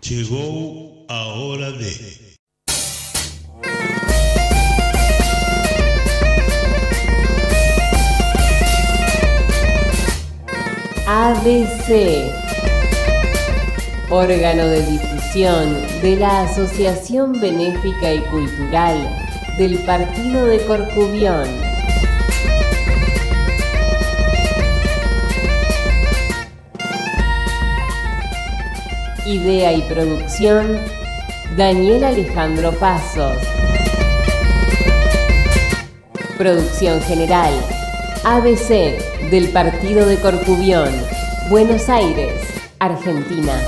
Chegou a hora de... ABC, órgano de difusión de la Asociación Benéfica y Cultural del Partido de Corcubión. Idea y producción, Daniel Alejandro Pasos. Producción general, ABC del Partido de Corcubión, Buenos Aires, Argentina.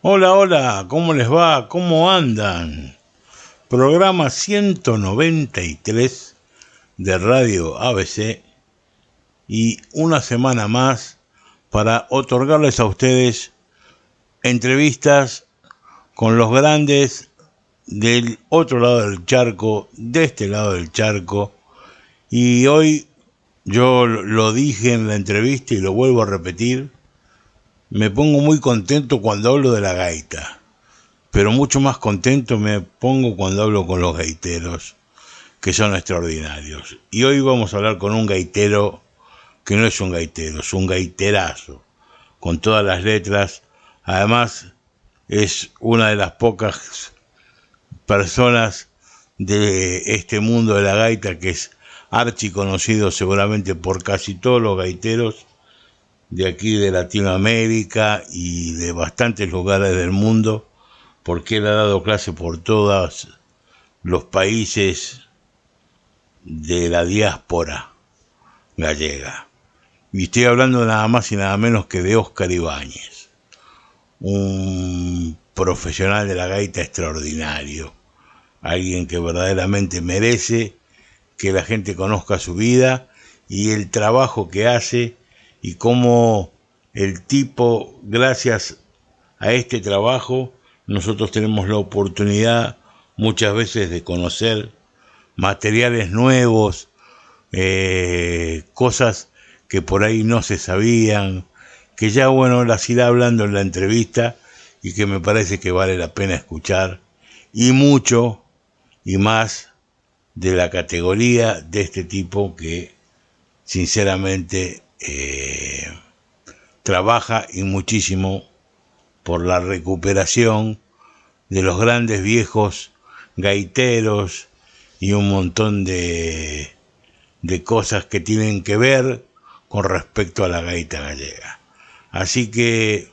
Hola, hola, ¿cómo les va? ¿Cómo andan? Programa 193 de Radio ABC y una semana más para otorgarles a ustedes entrevistas con los grandes del otro lado del charco, de este lado del charco. Y hoy, yo lo dije en la entrevista y lo vuelvo a repetir, me pongo muy contento cuando hablo de la gaita, pero mucho más contento me pongo cuando hablo con los gaiteros, que son extraordinarios. Y hoy vamos a hablar con un gaitero que no es un gaitero, es un gaiterazo, con todas las letras. Además, es una de las pocas personas de este mundo de la gaita que es archiconocido seguramente por casi todos los gaiteros de aquí de Latinoamérica y de bastantes lugares del mundo, porque él ha dado clase por todos los países de la diáspora gallega. Y estoy hablando nada más y nada menos que de Óscar Ibáñez, un profesional de la gaita extraordinario, alguien que verdaderamente merece que la gente conozca su vida y el trabajo que hace y cómo el tipo, gracias a este trabajo, nosotros tenemos la oportunidad muchas veces de conocer materiales nuevos, cosas que por ahí no se sabían, que ya bueno las irá hablando en la entrevista y que me parece que vale la pena escuchar, y mucho y más de la categoría de este tipo que sinceramente trabaja y muchísimo por la recuperación de los grandes viejos gaiteros y un montón de cosas que tienen que ver con respecto a la gaita gallega. Así que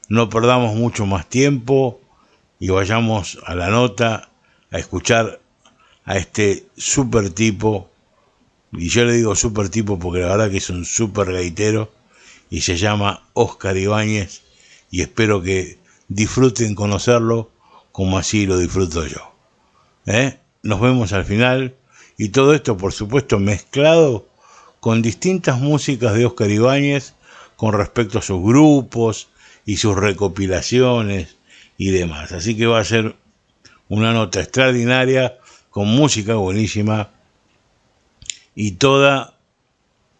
no perdamos mucho más tiempo y vayamos a la nota a escuchar a este super tipo, y yo le digo super tipo porque la verdad que es un super gaitero y se llama Óscar Ibáñez, y espero que disfruten conocerlo como así lo disfruto yo. Nos vemos al final, y todo esto por supuesto mezclado con distintas músicas de Óscar Ibáñez con respecto a sus grupos y sus recopilaciones y demás. Así que va a ser una nota extraordinaria con música buenísima y toda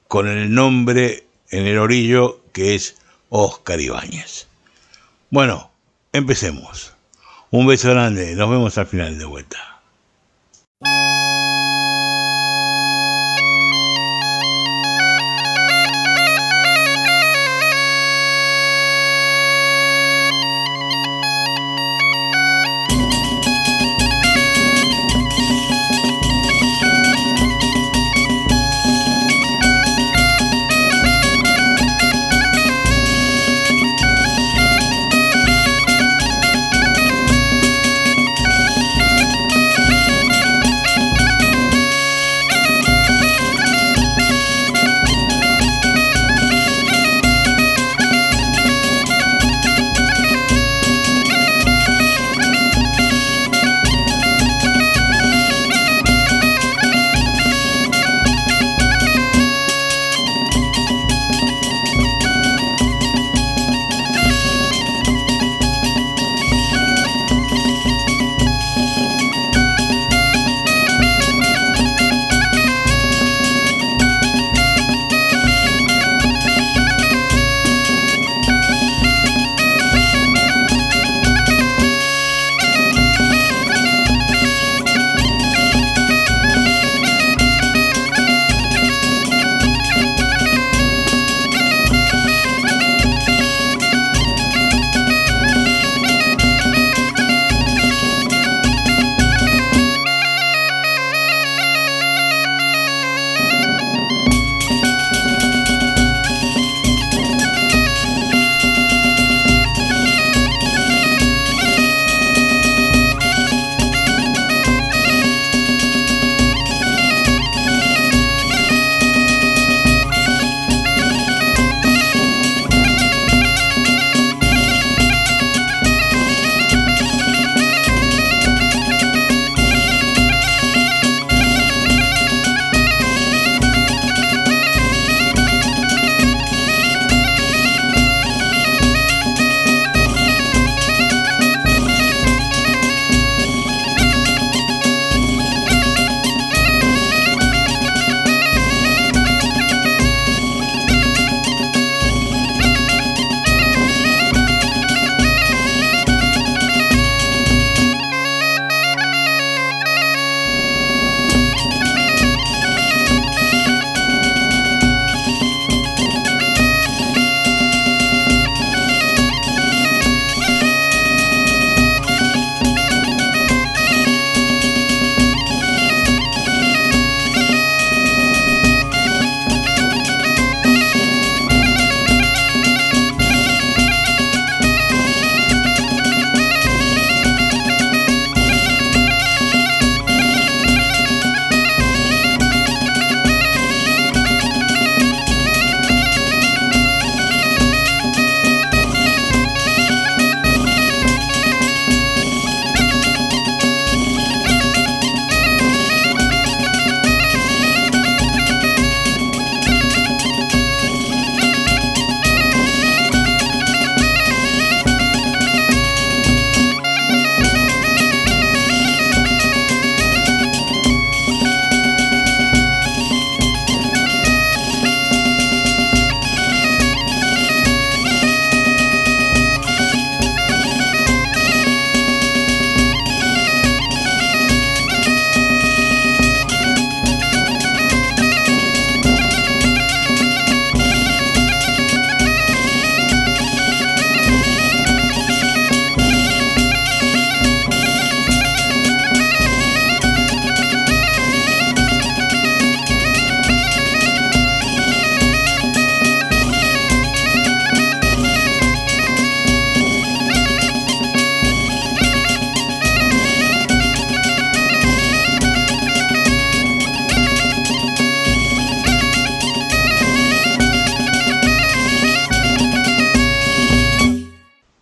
con el nombre en el orillo que es Óscar Ibáñez. Bueno, empecemos. Un beso grande, nos vemos al final de vuelta.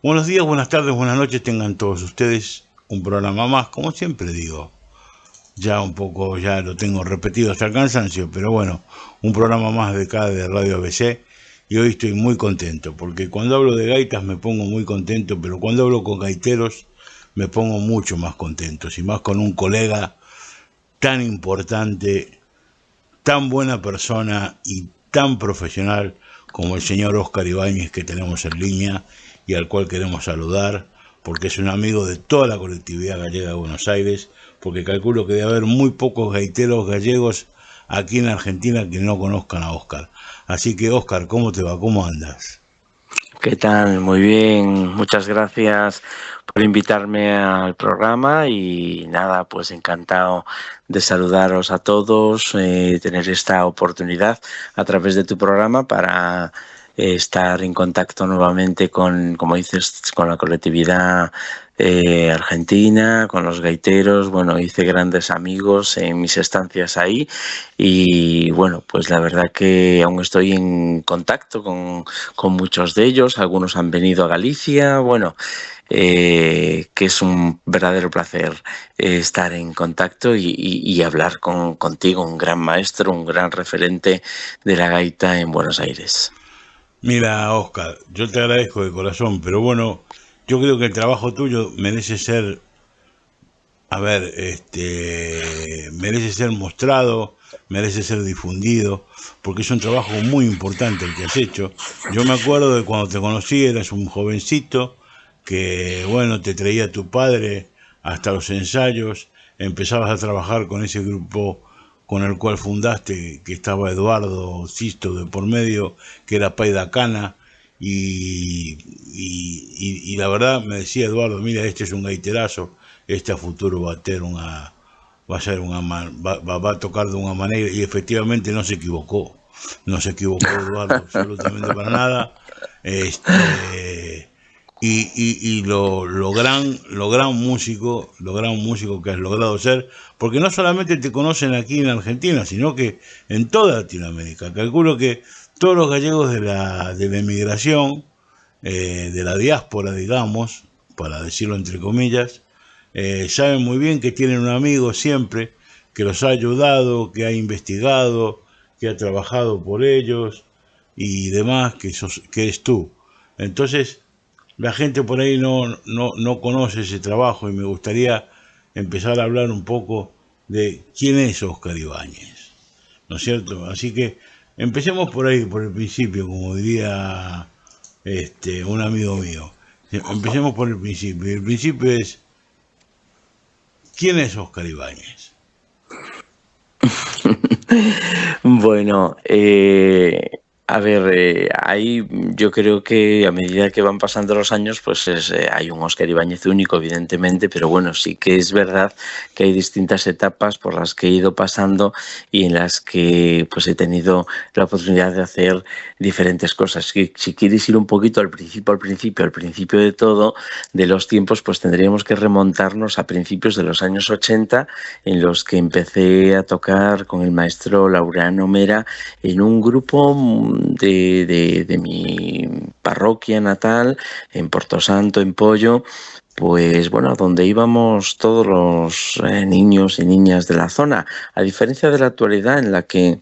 Buenos días, buenas tardes, buenas noches tengan todos ustedes. Un programa más, como siempre digo. Ya un poco, ya lo tengo repetido hasta el cansancio, pero bueno, un programa más de acá de Radio ABC. Y hoy estoy muy contento, porque cuando hablo de gaitas me pongo muy contento, pero cuando hablo con gaiteros me pongo mucho más contento. Y más con un colega tan importante, tan buena persona y tan profesional como el señor Óscar Ibáñez, que tenemos en línea y al cual queremos saludar, porque es un amigo de toda la colectividad gallega de Buenos Aires, porque calculo que debe haber muy pocos gaiteros gallegos aquí en Argentina que no conozcan a Óscar. Así que, Óscar, ¿cómo te va? ¿Cómo andas? ¿Qué tal? Muy bien, muchas gracias por invitarme al programa y nada, pues encantado de saludaros a todos, tener esta oportunidad a través de tu programa para estar en contacto nuevamente con, como dices, con la colectividad argentina, con los gaiteros. Bueno, hice grandes amigos en mis estancias ahí y bueno, pues la verdad que aún estoy en contacto con muchos de ellos. Algunos han venido a Galicia, bueno, que es un verdadero placer estar en contacto y hablar contigo, un gran maestro, un gran referente de la gaita en Buenos Aires. Mira, Óscar, yo te agradezco de corazón, pero bueno, yo creo que el trabajo tuyo merece ser, merece ser mostrado, merece ser difundido, porque es un trabajo muy importante el que has hecho. Yo me acuerdo de cuando te conocí, eras un jovencito que, bueno, te traía tu padre hasta los ensayos, empezabas a trabajar con ese grupo con el cual fundaste, que estaba Eduardo Sisto de por medio, que era Paida Cana, y la verdad me decía Eduardo, mira, este es un gaiterazo, este a futuro va a tener una, va a ser una, va a tocar de una manera, y efectivamente no se equivocó Eduardo absolutamente para nada. Y lo gran músico que has logrado ser, porque no solamente te conocen aquí en Argentina, sino que en toda Latinoamérica. Calculo que todos los gallegos de la emigración, de la diáspora, digamos, para decirlo entre comillas, saben muy bien que tienen un amigo siempre que los ha ayudado, que ha investigado, que ha trabajado por ellos y demás, que es tú. Entonces, la gente por ahí no conoce ese trabajo y me gustaría empezar a hablar un poco de quién es Óscar Ibáñez, ¿no es cierto? Así que empecemos por ahí, por el principio, como diría un amigo mío. Empecemos por el principio. Y el principio es, ¿quién es Óscar Ibáñez? Bueno, a ver, ahí yo creo que a medida que van pasando los años, pues hay un Óscar Ibáñez único, evidentemente, pero bueno, sí que es verdad que hay distintas etapas por las que he ido pasando y en las que pues he tenido la oportunidad de hacer diferentes cosas. Si quieres ir un poquito al principio de todo, de los tiempos, pues tendríamos que remontarnos a principios de los años 80, en los que empecé a tocar con el maestro Laureano Mera en un grupo de mi parroquia natal, en Portosanto, en Pollo, pues bueno, donde íbamos todos los niños y niñas de la zona, a diferencia de la actualidad en la que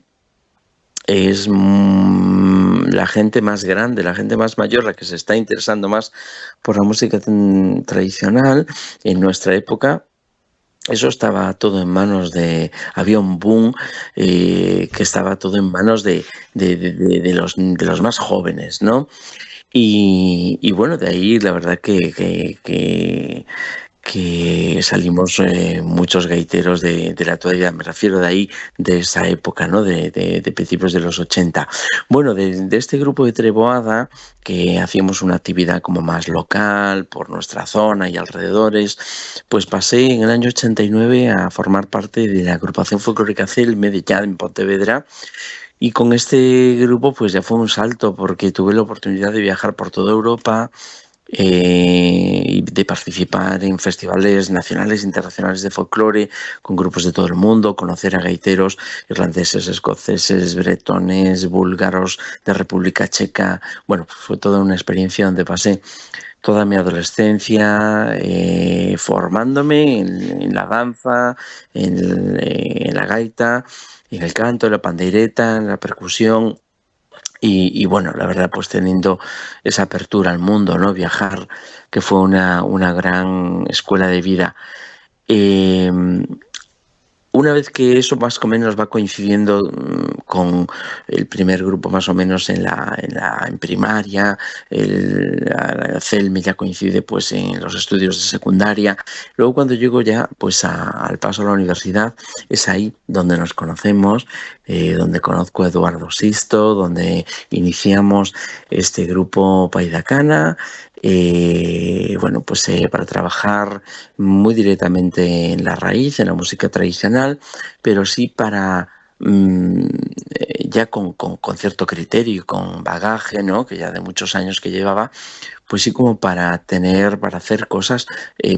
es la gente más grande, la gente más mayor, la que se está interesando más por la música tradicional. En nuestra época eso estaba todo en manos de... Había un boom que estaba todo en manos de los más jóvenes, ¿no? Y bueno, de ahí la verdad que salimos muchos gaiteros de la actualidad, me refiero de ahí, de esa época, ¿no? De principios de los 80. Bueno, de este grupo de Treboada, que hacíamos una actividad como más local, por nuestra zona y alrededores, pues pasé en el año 89 a formar parte de la agrupación folclórica Celme de ya en Pontevedra. Y con este grupo pues ya fue un salto, porque tuve la oportunidad de viajar por toda Europa, de participar en festivales nacionales e internacionales de folclore con grupos de todo el mundo, conocer a gaiteros irlandeses, escoceses, bretones, búlgaros, de República Checa. Bueno, fue toda una experiencia donde pasé toda mi adolescencia formándome en la danza, en la gaita, en el canto, en la pandeireta, en la percusión. Y bueno, la verdad, pues teniendo esa apertura al mundo, ¿no? Viajar, que fue una gran escuela de vida. Una vez que eso más o menos va coincidiendo con el primer grupo más o menos en primaria, la CELME ya coincide pues en los estudios de secundaria. Luego cuando llego ya pues al paso a la universidad, es ahí donde nos conocemos, donde conozco a Eduardo Sisto, donde iniciamos este grupo Paidakana, bueno, pues para trabajar muy directamente en la raíz, en la música tradicional, pero sí para ya con cierto criterio y con bagaje, ¿no? Que ya de muchos años que llevaba, pues sí como para hacer cosas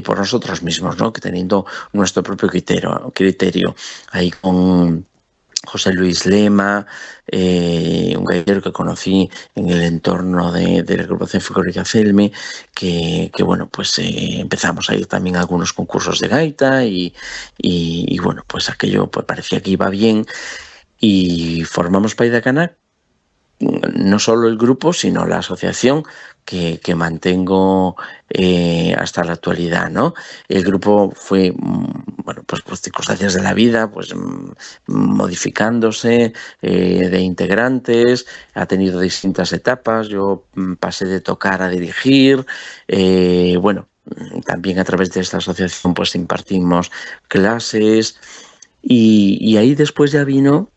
por nosotros mismos, ¿no? Que teniendo nuestro propio criterio ahí con José Luis Lema, un gaitero que conocí en el entorno de la agrupación folclórica CELME, que bueno, pues empezamos a ir también a algunos concursos de gaita y bueno, pues aquello pues parecía que iba bien y formamos Paidakana, no solo el grupo, sino la asociación que mantengo hasta la actualidad, ¿no? El grupo fue, bueno, pues por circunstancias de la vida, pues modificándose de integrantes, ha tenido distintas etapas. Yo pasé de tocar a dirigir, bueno, también a través de esta asociación pues impartimos clases y ahí después ya vino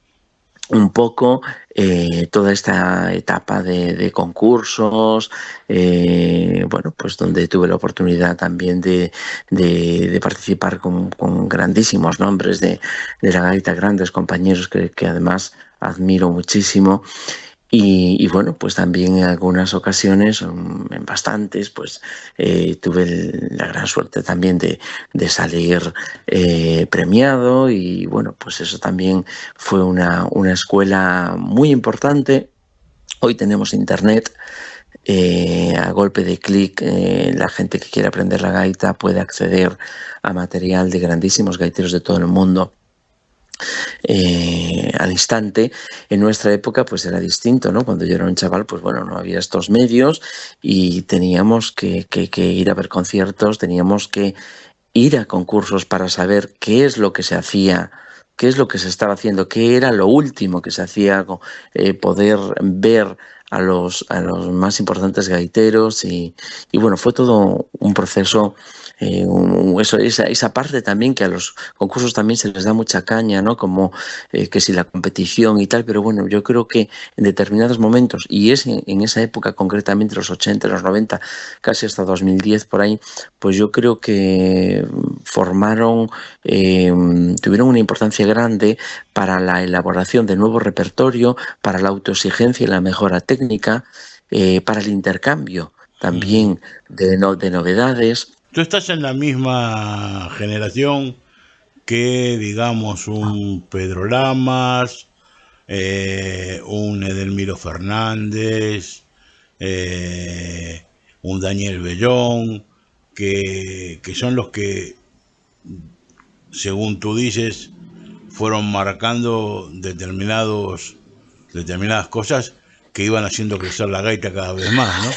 un poco toda esta etapa de concursos, bueno, pues donde tuve la oportunidad también de participar con grandísimos nombres de la gaita, grandes compañeros que además admiro muchísimo. Y bueno, pues también en algunas ocasiones, en bastantes, pues tuve la gran suerte también de salir premiado y bueno, pues eso también fue una escuela muy importante. Hoy tenemos internet, a golpe de clic la gente que quiere aprender la gaita puede acceder a material de grandísimos gaiteros de todo el mundo. Al instante. En nuestra época pues era distinto, ¿no? Cuando yo era un chaval, pues bueno, no había estos medios y teníamos que ir a ver conciertos, teníamos que ir a concursos para saber qué es lo que se hacía, qué es lo que se estaba haciendo, qué era lo último que se hacía, poder ver a los más importantes gaiteros y bueno, fue todo un proceso. Esa parte también que a los concursos también se les da mucha caña, ¿no? Como que si la competición y tal, pero bueno, yo creo que en determinados momentos, y es en esa época concretamente, los 80, los 90, casi hasta 2010 por ahí, pues yo creo que tuvieron una importancia grande para la elaboración de nuevo repertorio, para la autoexigencia y la mejora técnica, para el intercambio también de novedades. Tú estás en la misma generación que, digamos, un Pedro Lamas, un Edelmiro Fernández, un Daniel Bellón, que son los que, según tú dices, fueron marcando determinadas cosas que iban haciendo crecer la gaita cada vez más, ¿no?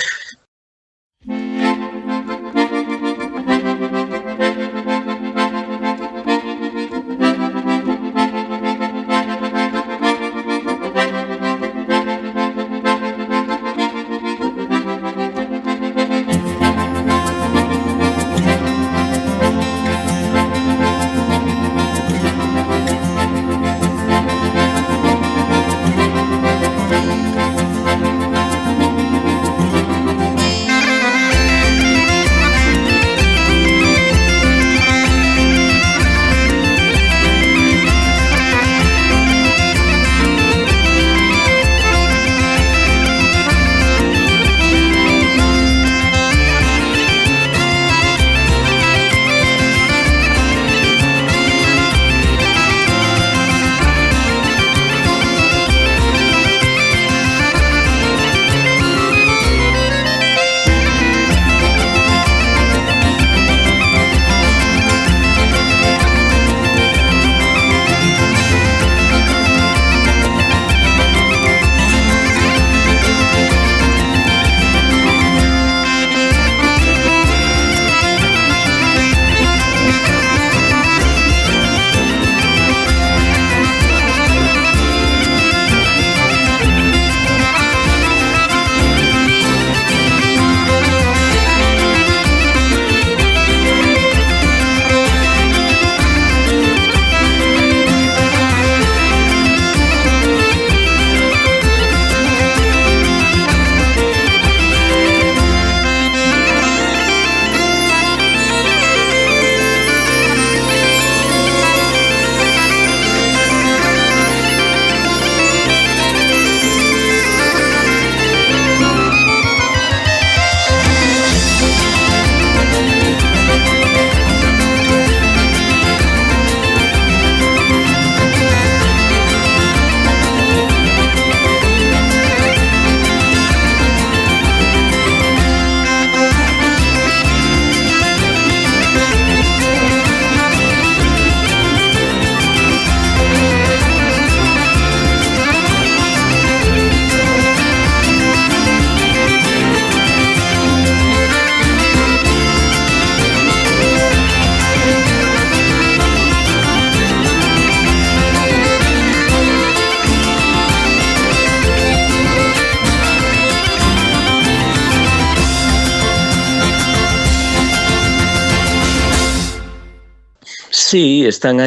Sí, están,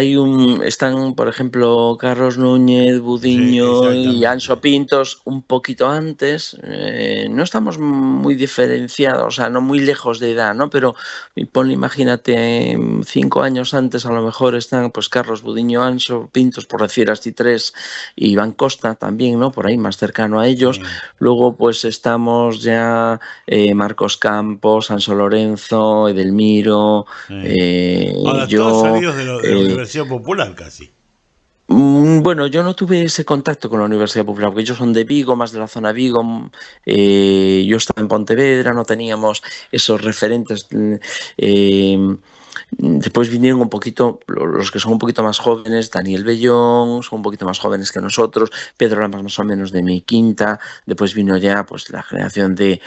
por ejemplo, Carlos Núñez, Sí, Budiño y exactamente. Anxo Pintos un poquito antes. No estamos muy diferenciados, o sea, no muy lejos de edad, ¿no? Pero ponle, imagínate, 5 años antes a lo mejor están pues Carlos, Budiño, Anxo Pintos, por decir así tres, y Iván Costa también, ¿no? Por ahí más cercano a ellos. Sí, Luego pues estamos ya Marcos Campos, Anso Lorenzo, Edelmiro, sí. Ahora, todos yo. salidos de la Universidad Popular casi. Bueno, yo no tuve ese contacto con la Universidad Popular, porque ellos son de Vigo, más de la zona Vigo. Yo estaba en Pontevedra, no teníamos esos referentes. Después vinieron un poquito, los que son un poquito más jóvenes, Daniel Bellón, son un poquito más jóvenes que nosotros, Pedro Lamas más o menos de mi quinta, después vino ya pues la generación de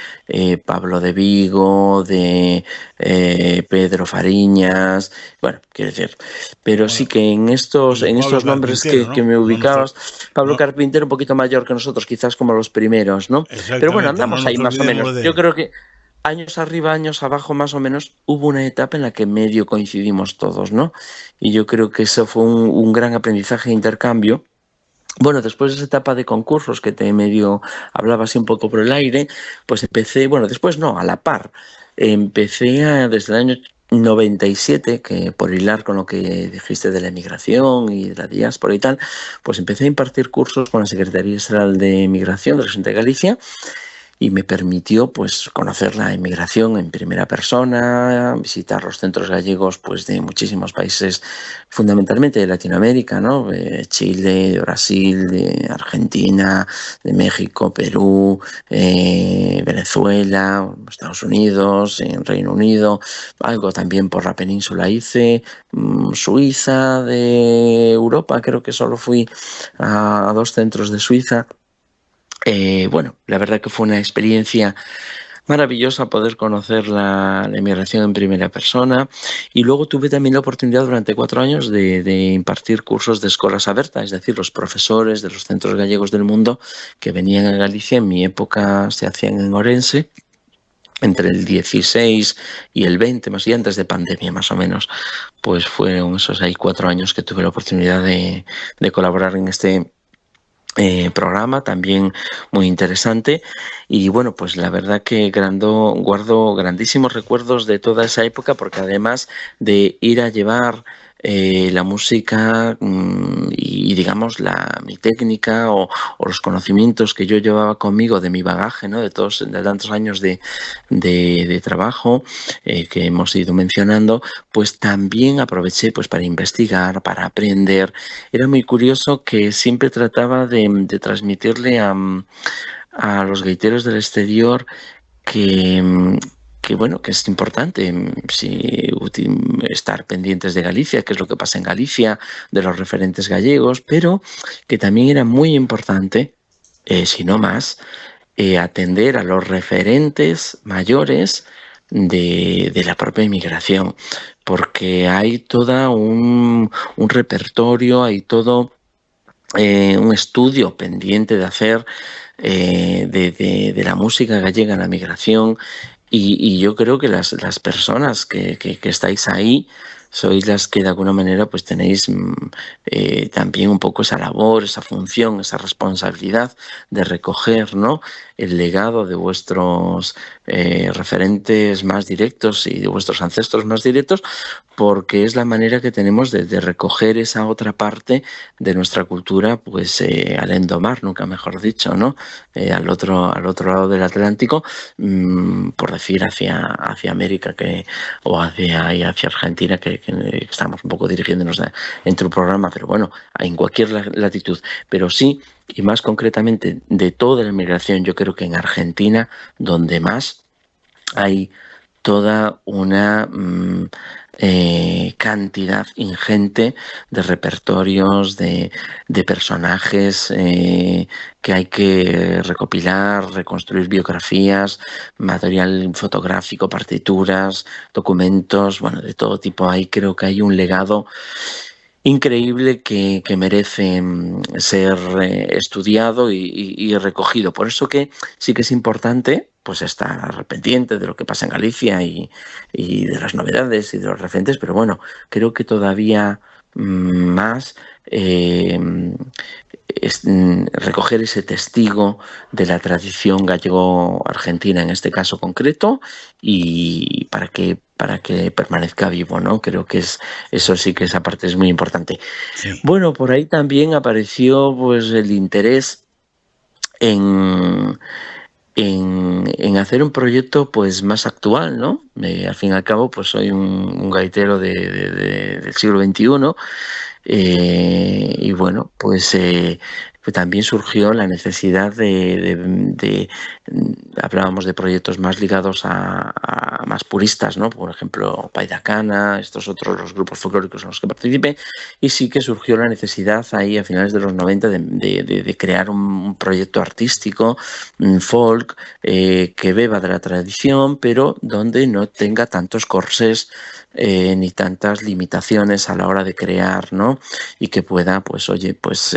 Pablo de Vigo, de Pedro Fariñas, bueno, quiero decir, pero sí Bueno, que en bueno, Pablo estos nombres Carpintero, que ¿no? me No nos, ubicabas, Pablo no, Carpintero un poquito mayor que nosotros, quizás como los primeros, ¿no? Pero bueno, exactamente, no andamos ahí nos más o menos. olvidemos de Yo él. creo que años arriba, años abajo, más o menos, hubo una etapa en la que medio coincidimos todos, ¿no? Y yo creo que eso fue un gran aprendizaje e intercambio. Bueno, después de esa etapa de concursos que te medio hablaba así un poco por el aire, pues empecé, bueno, después no, a la par. Desde el año 97, que por hilar con lo que dijiste de la emigración y de la diáspora y tal, pues empecé a impartir cursos con la Secretaría Estatal de Migración de la Región de Galicia y me permitió pues conocer la inmigración en primera persona, visitar los centros gallegos pues de muchísimos países, fundamentalmente de Latinoamérica, ¿no? Chile, de Brasil, de Argentina, de México, Perú, Venezuela, Estados Unidos, en Reino Unido, algo también por la península hice, Suiza, de Europa, creo que solo fui a 2 centros de Suiza. Bueno, la verdad que fue una experiencia maravillosa poder conocer la inmigración en primera persona, y luego tuve también la oportunidad durante 4 años de impartir cursos de escolas abiertas, es decir, los profesores de los centros gallegos del mundo que venían a Galicia, en mi época se hacían en Orense, entre el 16 y el 20, más y antes de pandemia más o menos, pues fueron esos ahí 4 años que tuve la oportunidad de colaborar en este programa también muy interesante. Y bueno, pues la verdad que guardo grandísimos recuerdos de toda esa época, porque además de ir a llevar la música y digamos mi técnica o los conocimientos que yo llevaba conmigo de mi bagaje, ¿no? de tantos años de trabajo que hemos ido mencionando, pues también aproveché pues para investigar, para aprender. Era muy curioso que siempre trataba de transmitirle a los gaiteros del exterior que bueno, que es importante estar pendientes de Galicia, qué es lo que pasa en Galicia, de los referentes gallegos, pero que también era muy importante, si no más, atender a los referentes mayores de la propia inmigración, porque hay todo un repertorio, hay todo un estudio pendiente de hacer de la música gallega en la migración, y yo creo que las personas que estáis ahí sois las que de alguna manera pues tenéis también un poco esa labor, esa función, esa responsabilidad de recoger, ¿no?, el legado de vuestros referentes más directos y de vuestros ancestros más directos, porque es la manera que tenemos de recoger esa otra parte de nuestra cultura, pues al endomar, nunca mejor dicho, ¿no?, al otro lado del Atlántico, por decir hacia América o hacia Argentina, que estamos un poco dirigiéndonos en tu programa, pero bueno, en cualquier latitud, pero sí, y más concretamente de toda la inmigración, yo creo que en Argentina, donde más hay toda una cantidad ingente de repertorios, de personajes que hay que recopilar, reconstruir biografías, material fotográfico, partituras, documentos, bueno, de todo tipo. Ahí creo que hay un legado increíble que merece ser estudiado y recogido. Por eso que sí que es importante pues estar pendiente de lo que pasa en Galicia y de las novedades y de los referentes, pero bueno, creo que todavía más recoger ese testigo de la tradición gallego-argentina en este caso concreto y para que permanezca vivo, ¿no? Creo que eso sí que esa parte es muy importante. Sí. Bueno, por ahí también apareció pues el interés en hacer un proyecto pues más actual, ¿no? Al fin y al cabo pues soy un gaitero del siglo XXI y bueno, pues también surgió la necesidad hablábamos de proyectos más ligados a más puristas, ¿no? Por ejemplo, Paidacana, estos otros los grupos folclóricos en los que participé, y sí que surgió la necesidad ahí a finales de los 90 de crear un proyecto artístico, folk, que beba de la tradición, pero donde no tenga tantos corsés ni tantas limitaciones a la hora de crear, ¿no? Y que pueda, pues, oye, pues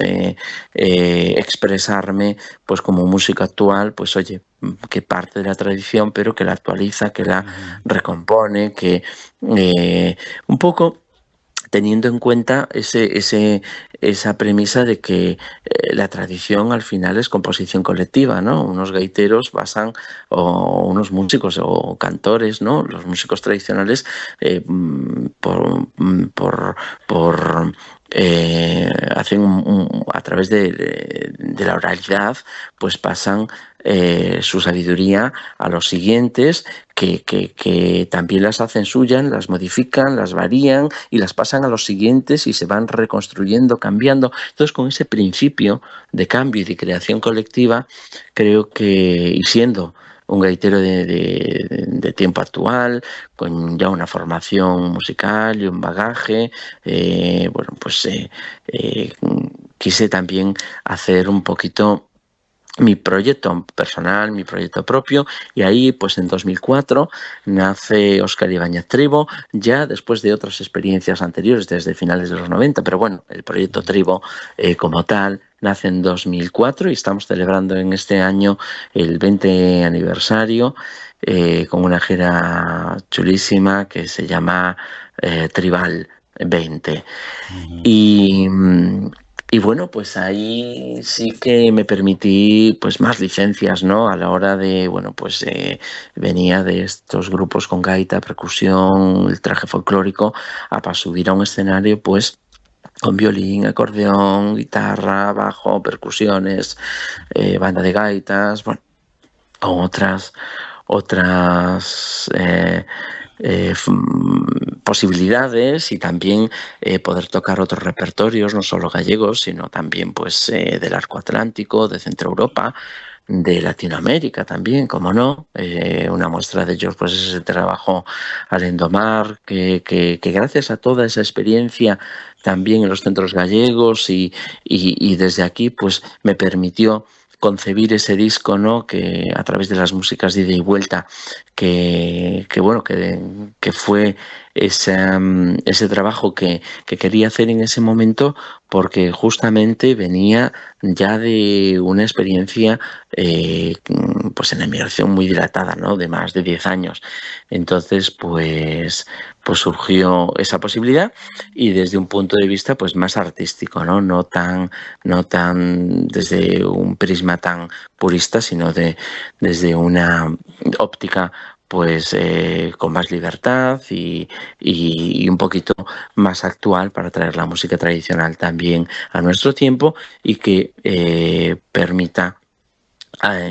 expresarme, pues como música actual, pues, oye, que parte de la tradición, pero que la actualiza, que la recompone, que un poco teniendo en cuenta esa premisa de que la tradición al final es composición colectiva, ¿no? Unos gaiteros o unos músicos o cantores, ¿no? Los músicos tradicionales hacen a través de la oralidad, pues pasan su sabiduría a los siguientes que también las hacen suyas, las modifican, las varían y las pasan a los siguientes y se van reconstruyendo, cambiando. Entonces, con ese principio de cambio y de creación colectiva, creo que, y siendo un gaitero de tiempo actual, con ya una formación musical y un bagaje, bueno, pues quise también hacer un poquito mi proyecto personal, mi proyecto propio, y ahí pues en 2004 nace Óscar Ibáñez Tribo, ya después de otras experiencias anteriores desde finales de los 90, pero bueno, el proyecto Tribo como tal nace en 2004 y estamos celebrando en este año el 20 aniversario con una gira chulísima que se llama Tribal 20. Y bueno, pues ahí sí que me permití pues más licencias, ¿no? A la hora de, bueno, pues venía de estos grupos con gaita, percusión, el traje folclórico, para subir a un escenario pues con violín, acordeón, guitarra, bajo, percusiones, banda de gaitas, bueno, con otras posibilidades y también poder tocar otros repertorios, no solo gallegos, sino también pues del arco atlántico, de Centro Europa, de Latinoamérica también, como no. Una muestra de ellos pues es ese trabajo al Endomar, que gracias a toda esa experiencia también en los centros gallegos y desde aquí pues me permitió concebir ese disco, ¿no? Que a través de las músicas de ida y vuelta, que fue ese trabajo que quería hacer en ese momento, porque justamente venía ya de una experiencia pues en la emigración muy dilatada, ¿no? De más de 10 años. Entonces, pues surgió esa posibilidad y desde un punto de vista pues más artístico, ¿no? No tan desde un prisma tan purista, sino desde una óptica pues con más libertad y un poquito más actual para traer la música tradicional también a nuestro tiempo y que permita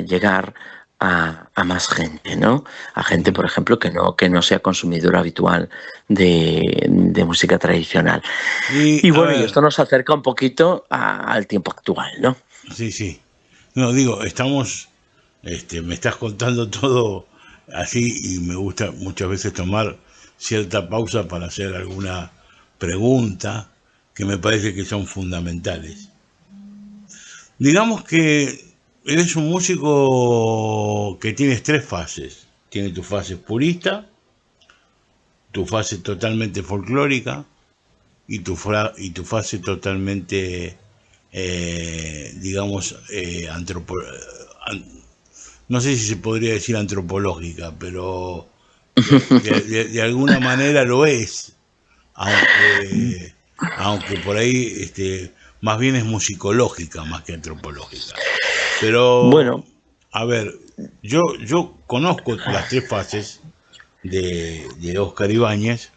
llegar a más gente, ¿no? A gente, por ejemplo, que no sea consumidora habitual de música tradicional. Y bueno, y esto nos acerca un poquito al tiempo actual, ¿no? Sí, sí. No, digo, estamos, me estás contando todo así y me gusta muchas veces tomar cierta pausa para hacer alguna pregunta que me parece que son fundamentales. Digamos que eres un músico que tienes 3 fases. Tiene tu fase purista, tu fase totalmente folclórica y tu fase totalmente, digamos, no sé si se podría decir antropológica, pero de alguna manera lo es, aunque por ahí más bien es musicológica más que antropológica. Pero, Bueno, a ver, yo conozco las tres fases de Oscar Ibáñez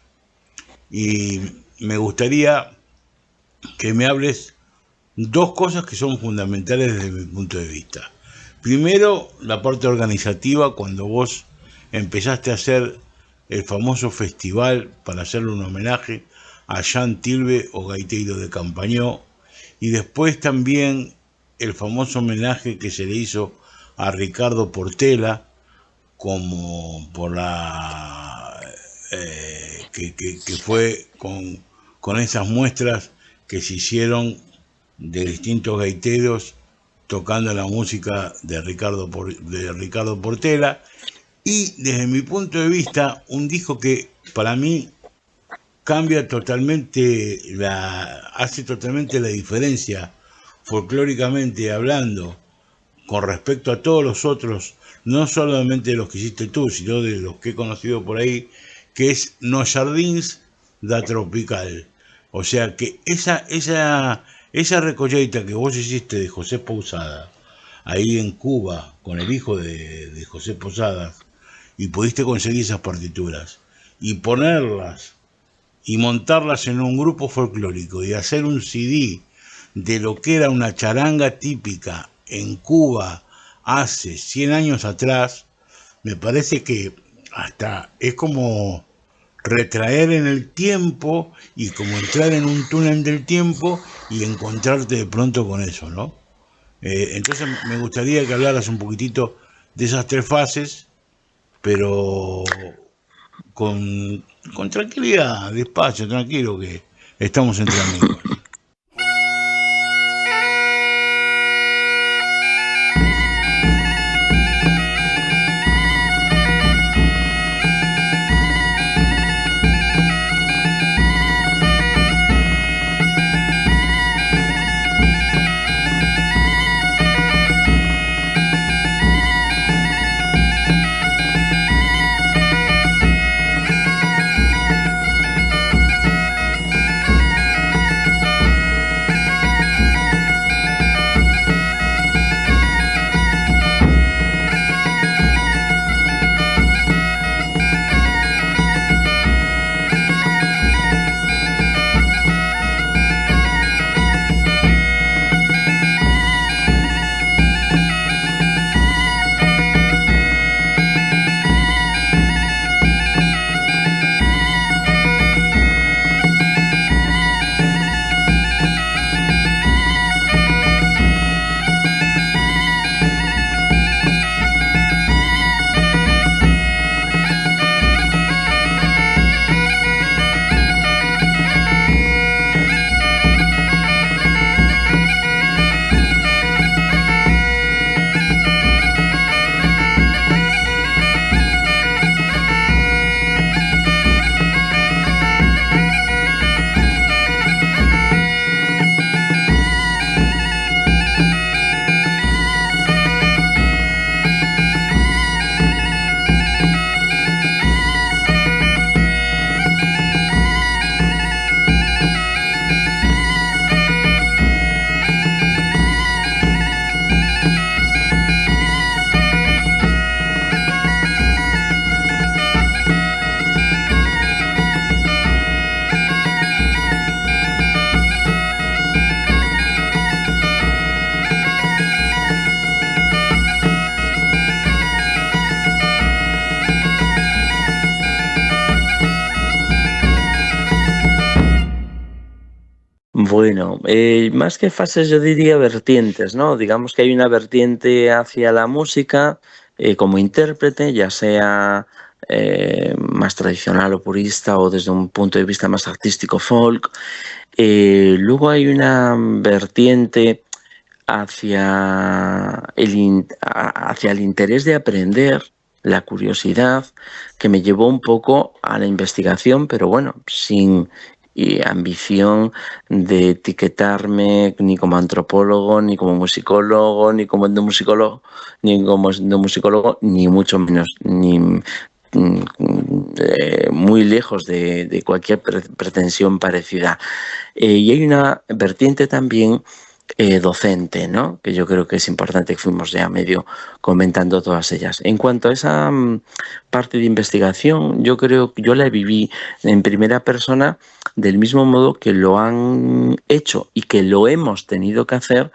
y me gustaría que me hables dos cosas que son fundamentales desde mi punto de vista. Primero, la parte organizativa, cuando vos empezaste a hacer el famoso festival para hacerle un homenaje a Jean Tilbe o Gaiteiro de Campañó, y después también el famoso homenaje que se le hizo a Ricardo Portela, como por que fue con esas muestras que se hicieron de distintos gaiteros tocando la música de Ricardo Portela, y desde mi punto de vista un disco que para mí cambia totalmente, hace totalmente la diferencia folclóricamente hablando con respecto a todos los otros, no solamente de los que hiciste tú, sino de los que he conocido por ahí, que es Nos Jardins da Tropical. O sea que esa recolleita que vos hiciste de José Pousada, ahí en Cuba, con el hijo de José Posadas, y pudiste conseguir esas partituras, y ponerlas, y montarlas en un grupo folclórico, y hacer un CD de lo que era una charanga típica en Cuba hace 100 años atrás, me parece que hasta es como retraer en el tiempo y como entrar en un túnel del tiempo y encontrarte de pronto con eso, ¿no? Entonces me gustaría que hablaras un poquitito de esas tres fases, pero con tranquilidad, despacio, tranquilo, que estamos entre amigos. Bueno, más que fases yo diría vertientes, ¿no? Digamos que hay una vertiente hacia la música como intérprete, ya sea más tradicional o purista o desde un punto de vista más artístico folk. Luego hay una vertiente hacia hacia el interés de aprender, la curiosidad, que me llevó un poco a la investigación, pero bueno, sin ambición de etiquetarme ni como antropólogo, ni como musicólogo, ni como etnomusicólogo, ni mucho menos, ni muy lejos de cualquier pretensión parecida. Y hay una vertiente también docente, ¿no? Que yo creo que es importante, que fuimos ya medio comentando todas ellas. En cuanto a esa parte de investigación, yo creo que yo la viví en primera persona del mismo modo que lo han hecho y que lo hemos tenido que hacer,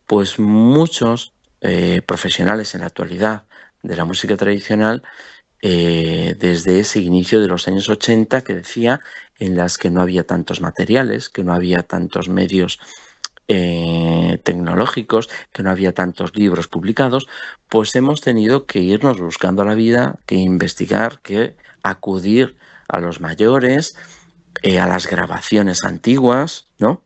pues muchos profesionales en la actualidad de la música tradicional, desde ese inicio de los años 80, que decía, en las que no había tantos materiales, que no había tantos medios tecnológicos, que no había tantos libros publicados, pues hemos tenido que irnos buscando la vida, que investigar, que acudir a los mayores, a las grabaciones antiguas, ¿no?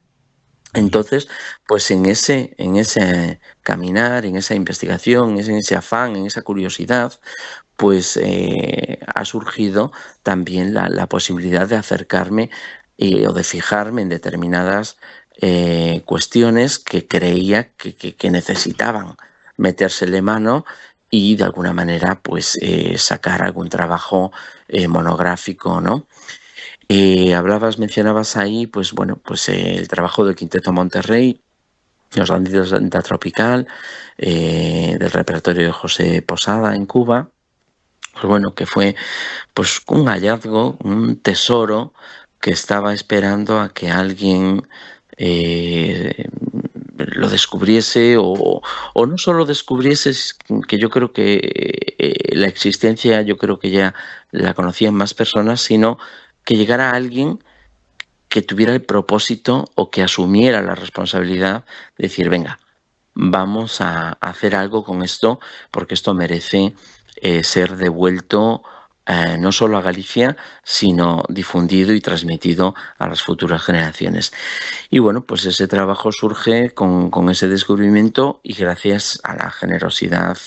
Entonces, pues en ese caminar, en esa investigación, en ese afán, en esa curiosidad, pues ha surgido también la posibilidad de acercarme o de fijarme en determinadas cuestiones que creía que necesitaban metérsele mano y de alguna manera pues sacar algún trabajo monográfico, ¿no? Mencionabas ahí, pues bueno, pues el trabajo del Quinteto Monterrey, los bandidos de la tropical, del repertorio de José Posada en Cuba, pues bueno, que fue pues un hallazgo, un tesoro que estaba esperando a que alguien lo descubriese o no solo descubriese, que yo creo que la existencia yo creo que ya la conocían más personas, sino que llegara alguien que tuviera el propósito o que asumiera la responsabilidad de decir, venga, vamos a hacer algo con esto, porque esto merece ser devuelto no solo a Galicia, sino difundido y transmitido a las futuras generaciones. Y bueno, pues ese trabajo surge con ese descubrimiento y gracias a la generosidad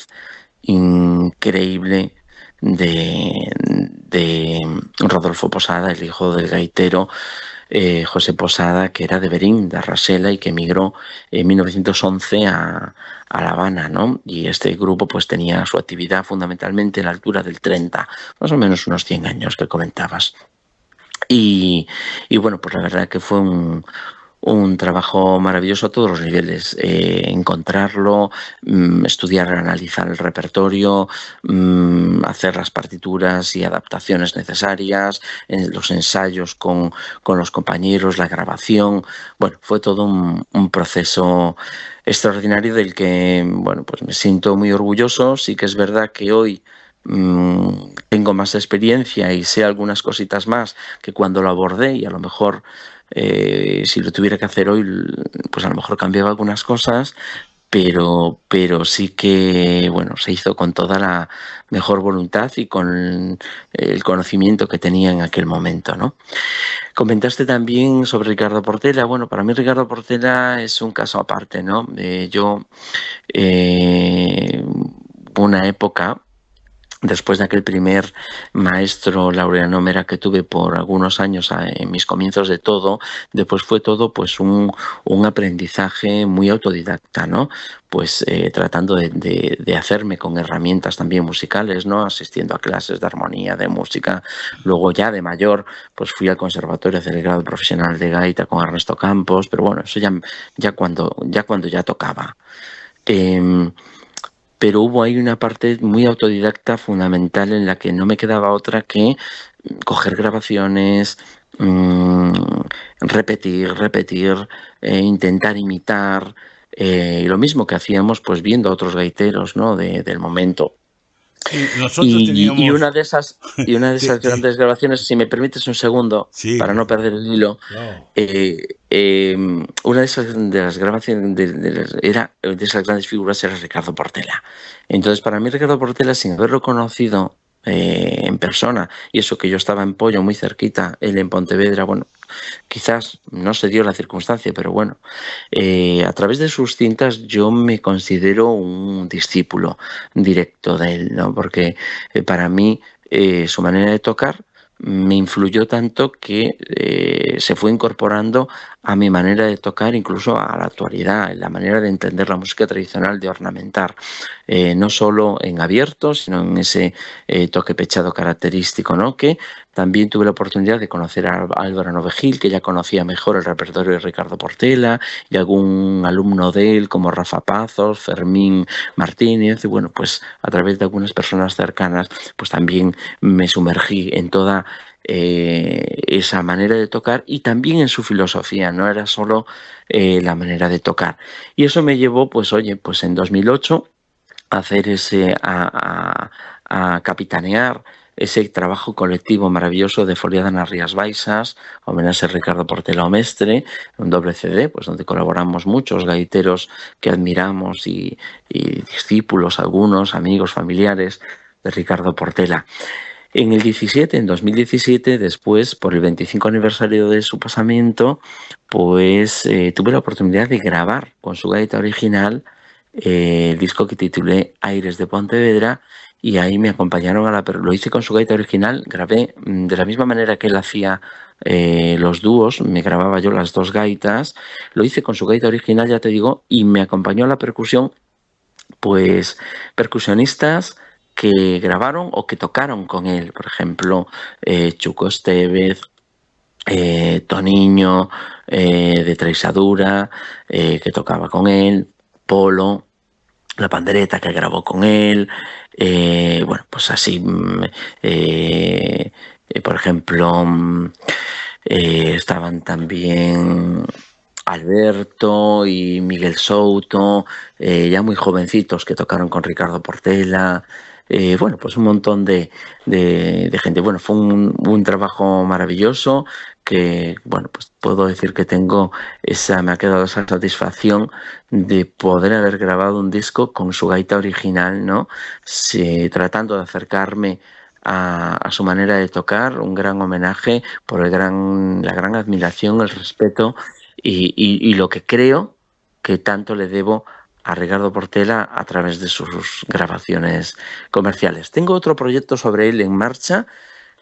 increíble de Rodolfo Posada, el hijo del gaitero José Posada, que era de Berín, de Arrasela, y que emigró en 1911 a La Habana, ¿no? Y este grupo pues tenía su actividad fundamentalmente en la altura del 30, más o menos unos 100 años que comentabas. Y bueno, pues la verdad que fue un trabajo maravilloso a todos los niveles, encontrarlo, estudiar, analizar el repertorio, hacer las partituras y adaptaciones necesarias, los ensayos con los compañeros, la grabación. Bueno, fue todo un proceso extraordinario del que, bueno, pues me siento muy orgulloso. Sí que es verdad que hoy tengo más experiencia y sé algunas cositas más que cuando lo abordé, y a lo mejor si lo tuviera que hacer hoy, pues a lo mejor cambiaba algunas cosas, pero sí que, bueno, se hizo con toda la mejor voluntad y con el conocimiento que tenía en aquel momento, ¿no? Comentaste también sobre Ricardo Portela. Bueno, para mí Ricardo Portela es un caso aparte, ¿no? Una época, después de aquel primer maestro Laureano Mera que tuve por algunos años en mis comienzos de todo, después fue todo pues un aprendizaje muy autodidacta, ¿no? Pues tratando de hacerme con herramientas también musicales, ¿no? Asistiendo a clases de armonía, de música. Luego ya de mayor pues fui al conservatorio a hacer el grado profesional de gaita con Ernesto Campos, pero bueno, eso ya cuando ya tocaba. Pero hubo ahí una parte muy autodidacta fundamental en la que no me quedaba otra que coger grabaciones, repetir, intentar imitar, y lo mismo que hacíamos pues viendo a otros gaiteros, ¿no? del momento. Y una de esas grandes grabaciones, si me permites un segundo, sí, para no perder el hilo, no. Una de las grabaciones de esas grandes figuras era Ricardo Portela. Entonces, para mí Ricardo Portela, sin haberlo conocido en persona, y eso que yo estaba en Pollo, muy cerquita, él en Pontevedra, bueno, quizás no se dio la circunstancia, pero bueno, a través de sus cintas yo me considero un discípulo directo de él, ¿no? Porque para mí su manera de tocar me influyó tanto que se fue incorporando a mi manera de tocar, incluso a la actualidad, en la manera de entender la música tradicional, de ornamentar, no solo en abierto, sino en ese toque pechado característico, ¿no? Que también tuve la oportunidad de conocer a Álvaro Novegil, que ya conocía mejor el repertorio de Ricardo Portela, y algún alumno de él como Rafa Pazos, Fermín Martínez, y bueno, pues a través de algunas personas cercanas, pues también me sumergí en toda esa manera de tocar y también en su filosofía, no era solo la manera de tocar. Y eso me llevó, pues oye, pues en 2008 a hacer a capitanear ese trabajo colectivo maravilloso de Foliada nas Rías Baixas, homenaje a Ricardo Portela o Mestre, un doble CD, pues donde colaboramos muchos gaiteros que admiramos y discípulos, algunos, amigos, familiares de Ricardo Portela. En 2017, después, por el 25 aniversario de su pasamiento, pues tuve la oportunidad de grabar con su gaita original el disco que titulé Aires de Pontevedra, y ahí me acompañaron lo hice con su gaita original, grabé de la misma manera que él hacía los dúos, me grababa yo las dos gaitas, lo hice con su gaita original, ya te digo, y me acompañó a la percusión, pues percusionistas que grabaron o que tocaron con él, por ejemplo, Chuco Estevez, Toniño de Treixadura, que tocaba con él, Polo, La Pandereta, que grabó con él, bueno, pues así, por ejemplo, estaban también Alberto y Miguel Souto, ya muy jovencitos, que tocaron con Ricardo Portela. Bueno, pues un montón de gente. Bueno, fue un trabajo maravilloso que, bueno, pues puedo decir que me ha quedado esa satisfacción de poder haber grabado un disco con su gaita original, ¿no? Tratando de acercarme a su manera de tocar, un gran homenaje por la gran admiración, el respeto y lo que creo que tanto le debo a Ricardo Portela a través de sus grabaciones comerciales. Tengo otro proyecto sobre él en marcha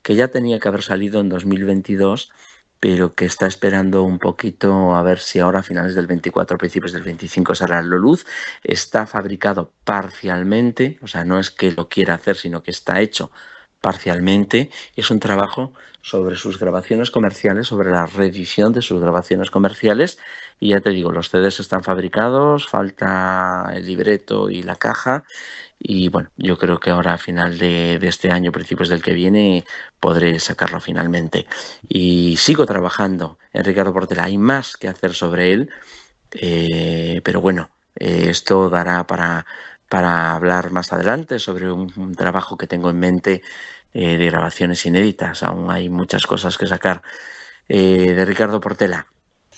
que ya tenía que haber salido en 2022, pero que está esperando un poquito a ver si ahora a finales del 24, principios del 25 saldrá a la luz. Está fabricado parcialmente, o sea, no es que lo quiera hacer, sino que está hecho parcialmente. Es un trabajo sobre sus grabaciones comerciales, sobre la reedición de sus grabaciones comerciales, y ya te digo, los CDs están fabricados, falta el libreto y la caja, y bueno, yo creo que ahora a final de este año, principios del que viene, podré sacarlo finalmente. Y sigo trabajando en Ricardo Portela, hay más que hacer sobre él, pero bueno, esto dará para hablar más adelante sobre un trabajo que tengo en mente de grabaciones inéditas. Aún hay muchas cosas que sacar de Ricardo Portela.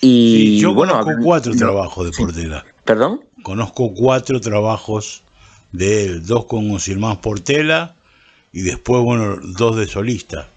Y sí, yo bueno, conozco 4 trabajos de Portela. ¿Perdón? Conozco 4 trabajos de él, 2 con Silmán Portela y después, bueno, 2 de solista.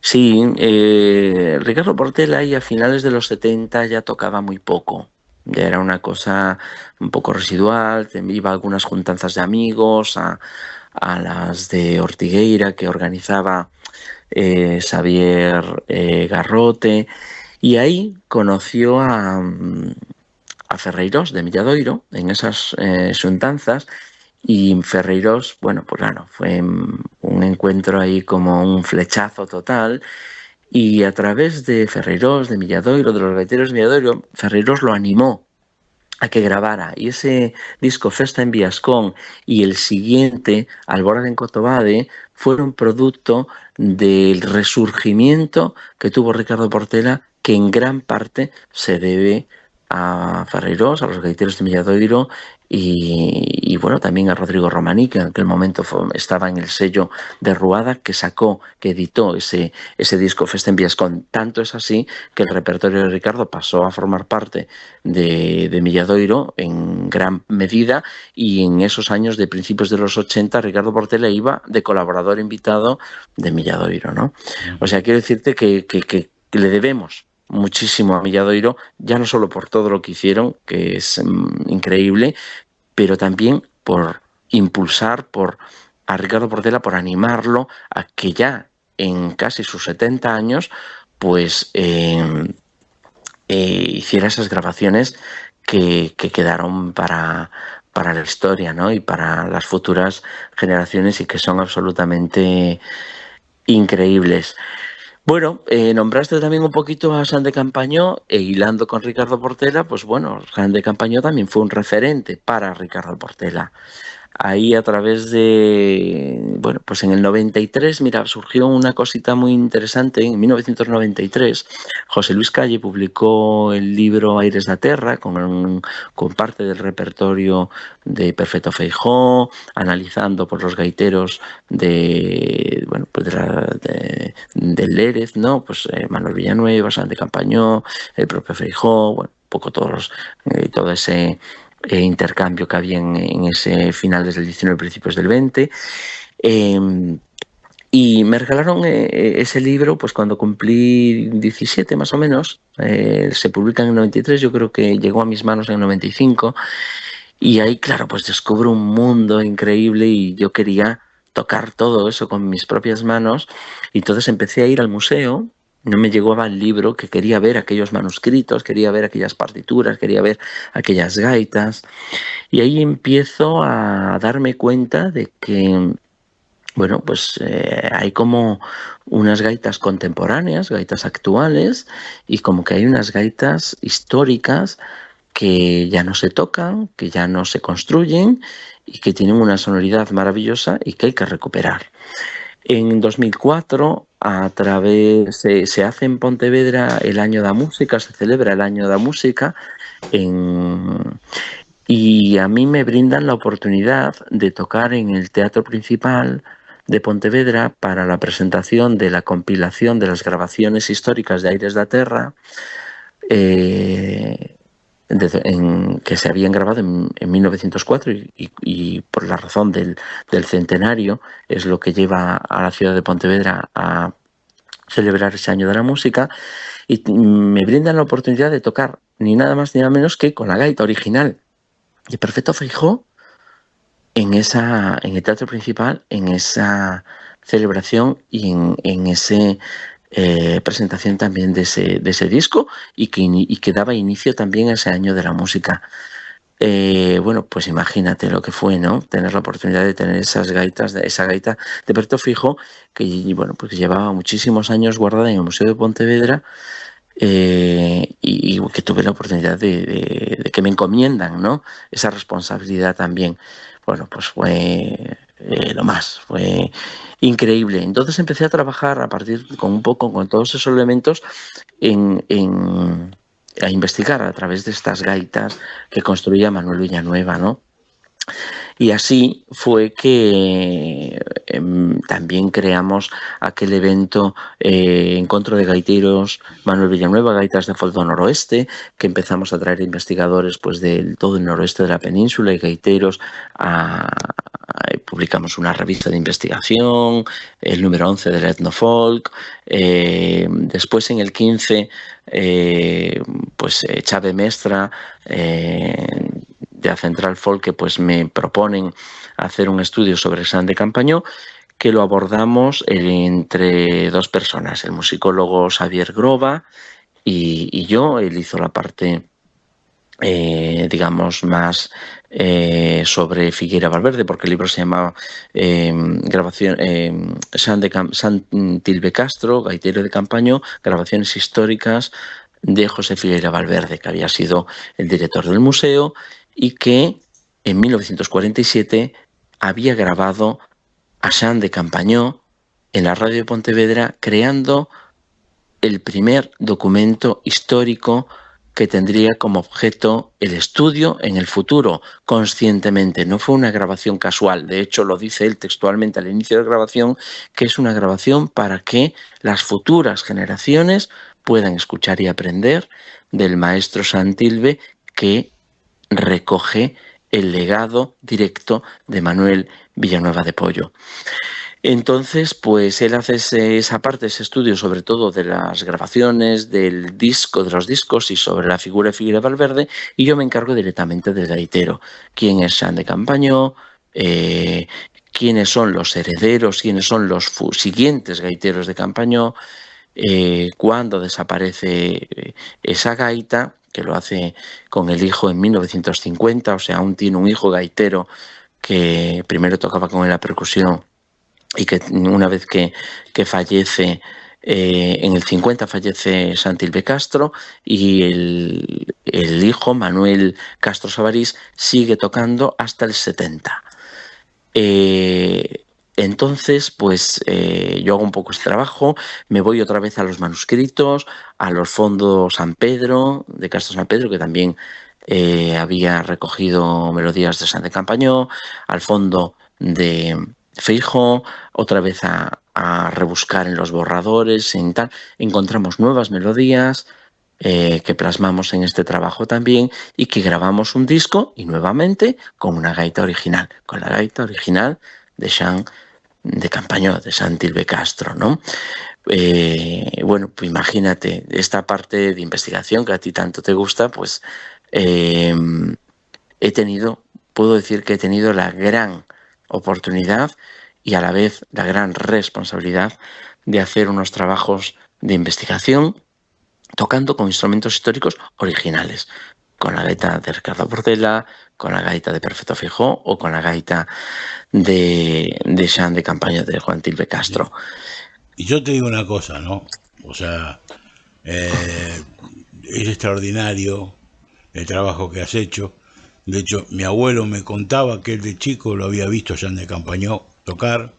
Sí, Ricardo Portela y a finales de los 70 ya tocaba muy poco. Ya era una cosa un poco residual, iba a algunas juntanzas de amigos, a las de Ortigueira que organizaba Xavier Garrote, y ahí conoció a Ferreiros de Milladoiro en esas xuntanzas. Y Ferreiros, bueno, pues claro, fue un encuentro ahí como un flechazo total. Y a través de Ferreiros, de Milladoiro, de los gaiteros de Milladoiro, Ferreiros lo animó a que grabara. Y ese disco Festa en Viascón y el siguiente, Alborada en Cotobade, fueron producto del resurgimiento que tuvo Ricardo Portela, que en gran parte se debe a Ferreiros, a los gaiteros de Milladoiro y bueno, también a Rodrigo Romaní, que en aquel momento estaba en el sello de Ruada, que editó ese disco Festa en Viascón. Tanto es así que el repertorio de Ricardo pasó a formar parte de Milladoiro en gran medida, y en esos años de principios de los 80 Ricardo Portela iba de colaborador invitado de Milladoiro, ¿no? O sea, quiero decirte que le debemos muchísimo a Milladoiro, ya no solo por todo lo que hicieron, que es increíble, pero también por impulsar a Ricardo Portela, por animarlo a que ya en casi sus 70 años pues hiciera esas grabaciones que quedaron para la historia, ¿no? Y para las futuras generaciones, y que son absolutamente increíbles. Bueno, nombraste también un poquito a Xan de Campañó, e hilando con Ricardo Portela, pues bueno, Xan de Campañó también fue un referente para Ricardo Portela. Ahí a través de, bueno, pues en el 93, mira, surgió una cosita muy interesante. En 1993, José Luis Calle publicó el libro Aires da Terra, con parte del repertorio de Perfecto Feijó, analizando por los gaiteros del Lérez, ¿no? Pues Manuel Villanueva, Xan de Campañó, el propio Feijó, bueno, un poco todo ese intercambio que había en ese finales del 19 principios del 20, y me regalaron ese libro pues cuando cumplí 17 más o menos. Se publica en el 93, yo creo que llegó a mis manos en el 95, y ahí claro pues descubro un mundo increíble, y yo quería tocar todo eso con mis propias manos, y entonces empecé a ir al museo. No me llegaba el libro, que quería ver aquellos manuscritos, quería ver aquellas partituras, quería ver aquellas gaitas. Y ahí empiezo a darme cuenta de que, bueno, pues hay como unas gaitas contemporáneas, gaitas actuales, y como que hay unas gaitas históricas que ya no se tocan, que ya no se construyen, y que tienen una sonoridad maravillosa y que hay que recuperar. En 2004, se hace en Pontevedra el Año da Música, se celebra el Año da Música, y a mí me brindan la oportunidad de tocar en el Teatro Principal de Pontevedra para la presentación de la compilación de las grabaciones históricas de Aires da Terra, que se habían grabado en 1904, y por la razón del centenario es lo que lleva a la ciudad de Pontevedra a celebrar ese Año de la Música, y me brindan la oportunidad de tocar ni nada más ni nada menos que con la gaita original de Perfecto Feijó en el Teatro Principal, en esa celebración y en ese presentación también de ese disco, y que daba inicio también a ese Año de la Música. Bueno, pues imagínate lo que fue, ¿no? Tener la oportunidad de tener esa gaita de Perfecto Feijó, que bueno, pues llevaba muchísimos años guardada en el Museo de Pontevedra, y que tuve la oportunidad de que me encomiendan, ¿no? Esa responsabilidad también. Bueno, pues fue lo más, fue increíble. Entonces empecé a trabajar a partir con todos esos elementos a investigar a través de estas gaitas que construía Manuel Villanueva, ¿no? Y así fue que también creamos aquel evento, Encontro de Gaiteros Manuel Villanueva, Gaitas de Foldo Noroeste, que empezamos a traer investigadores pues de todo el noroeste de la península y gaiteros publicamos una revista de investigación, el número 11 del Etnofolk. Después, en el 15, pues Chave Mestra, de la Central Folk, que pues me proponen hacer un estudio sobre Sant de Campanyó, que lo abordamos entre dos personas, el musicólogo Xavier Groba y yo. Él hizo la parte, digamos, más sobre Figueira Valverde, porque el libro se llamaba Sant Tilbe Castro, gaitero de Campanyó, grabaciones históricas de José Figueira Valverde, que había sido el director del museo y que en 1947 había grabado a Sant de Campanyó en la radio de Pontevedra, creando el primer documento histórico que tendría como objeto el estudio en el futuro, conscientemente. No fue una grabación casual, de hecho lo dice él textualmente al inicio de la grabación, que es una grabación para que las futuras generaciones puedan escuchar y aprender del maestro Sant Tilbe, que recoge el legado directo de Manuel Villanueva de Pollo. Entonces, pues él hace esa parte, ese estudio sobre todo de las grabaciones, del disco, de los discos y sobre la figura de Figueira Valverde, y yo me encargo directamente del gaitero. ¿Quién es Sant de Campanyó? ¿Quiénes son los herederos? ¿Quiénes son los siguientes gaiteros de Campanyó? ¿Cuándo desaparece esa gaita? Que lo hace con el hijo en 1950, o sea, aún tiene un hijo gaitero que primero tocaba con él la percusión y que una vez que fallece, en el 50 fallece Sant Tilbe Castro, y el hijo, Manuel Castro Sabarís, sigue tocando hasta el 70. Entonces, pues yo hago un poco este trabajo, me voy otra vez a los manuscritos, a los fondos San Pedro, de Castro San Pedro, que también había recogido melodías de Sant de Campanyó, al fondo de Feijó, otra vez a rebuscar en los borradores, en tal. Encontramos nuevas melodías que plasmamos en este trabajo también, y que grabamos un disco, y nuevamente con una gaita original, con la gaita original de Sant de Campanyó, de Sant Tilbe Castro, ¿no? Bueno, pues imagínate, esta parte de investigación que a ti tanto te gusta, pues puedo decir que he tenido la gran oportunidad y a la vez la gran responsabilidad de hacer unos trabajos de investigación tocando con instrumentos históricos originales, con la gaita de Ricardo Bordella, con la gaita de Perfecto Feijó o con la gaita de Sant de Campanyó, de Juan Tilbe Castro. Y yo te digo una cosa, ¿no? O sea, es extraordinario el trabajo que has hecho. De hecho, mi abuelo me contaba que él de chico lo había visto a Sant de Campanyó tocar.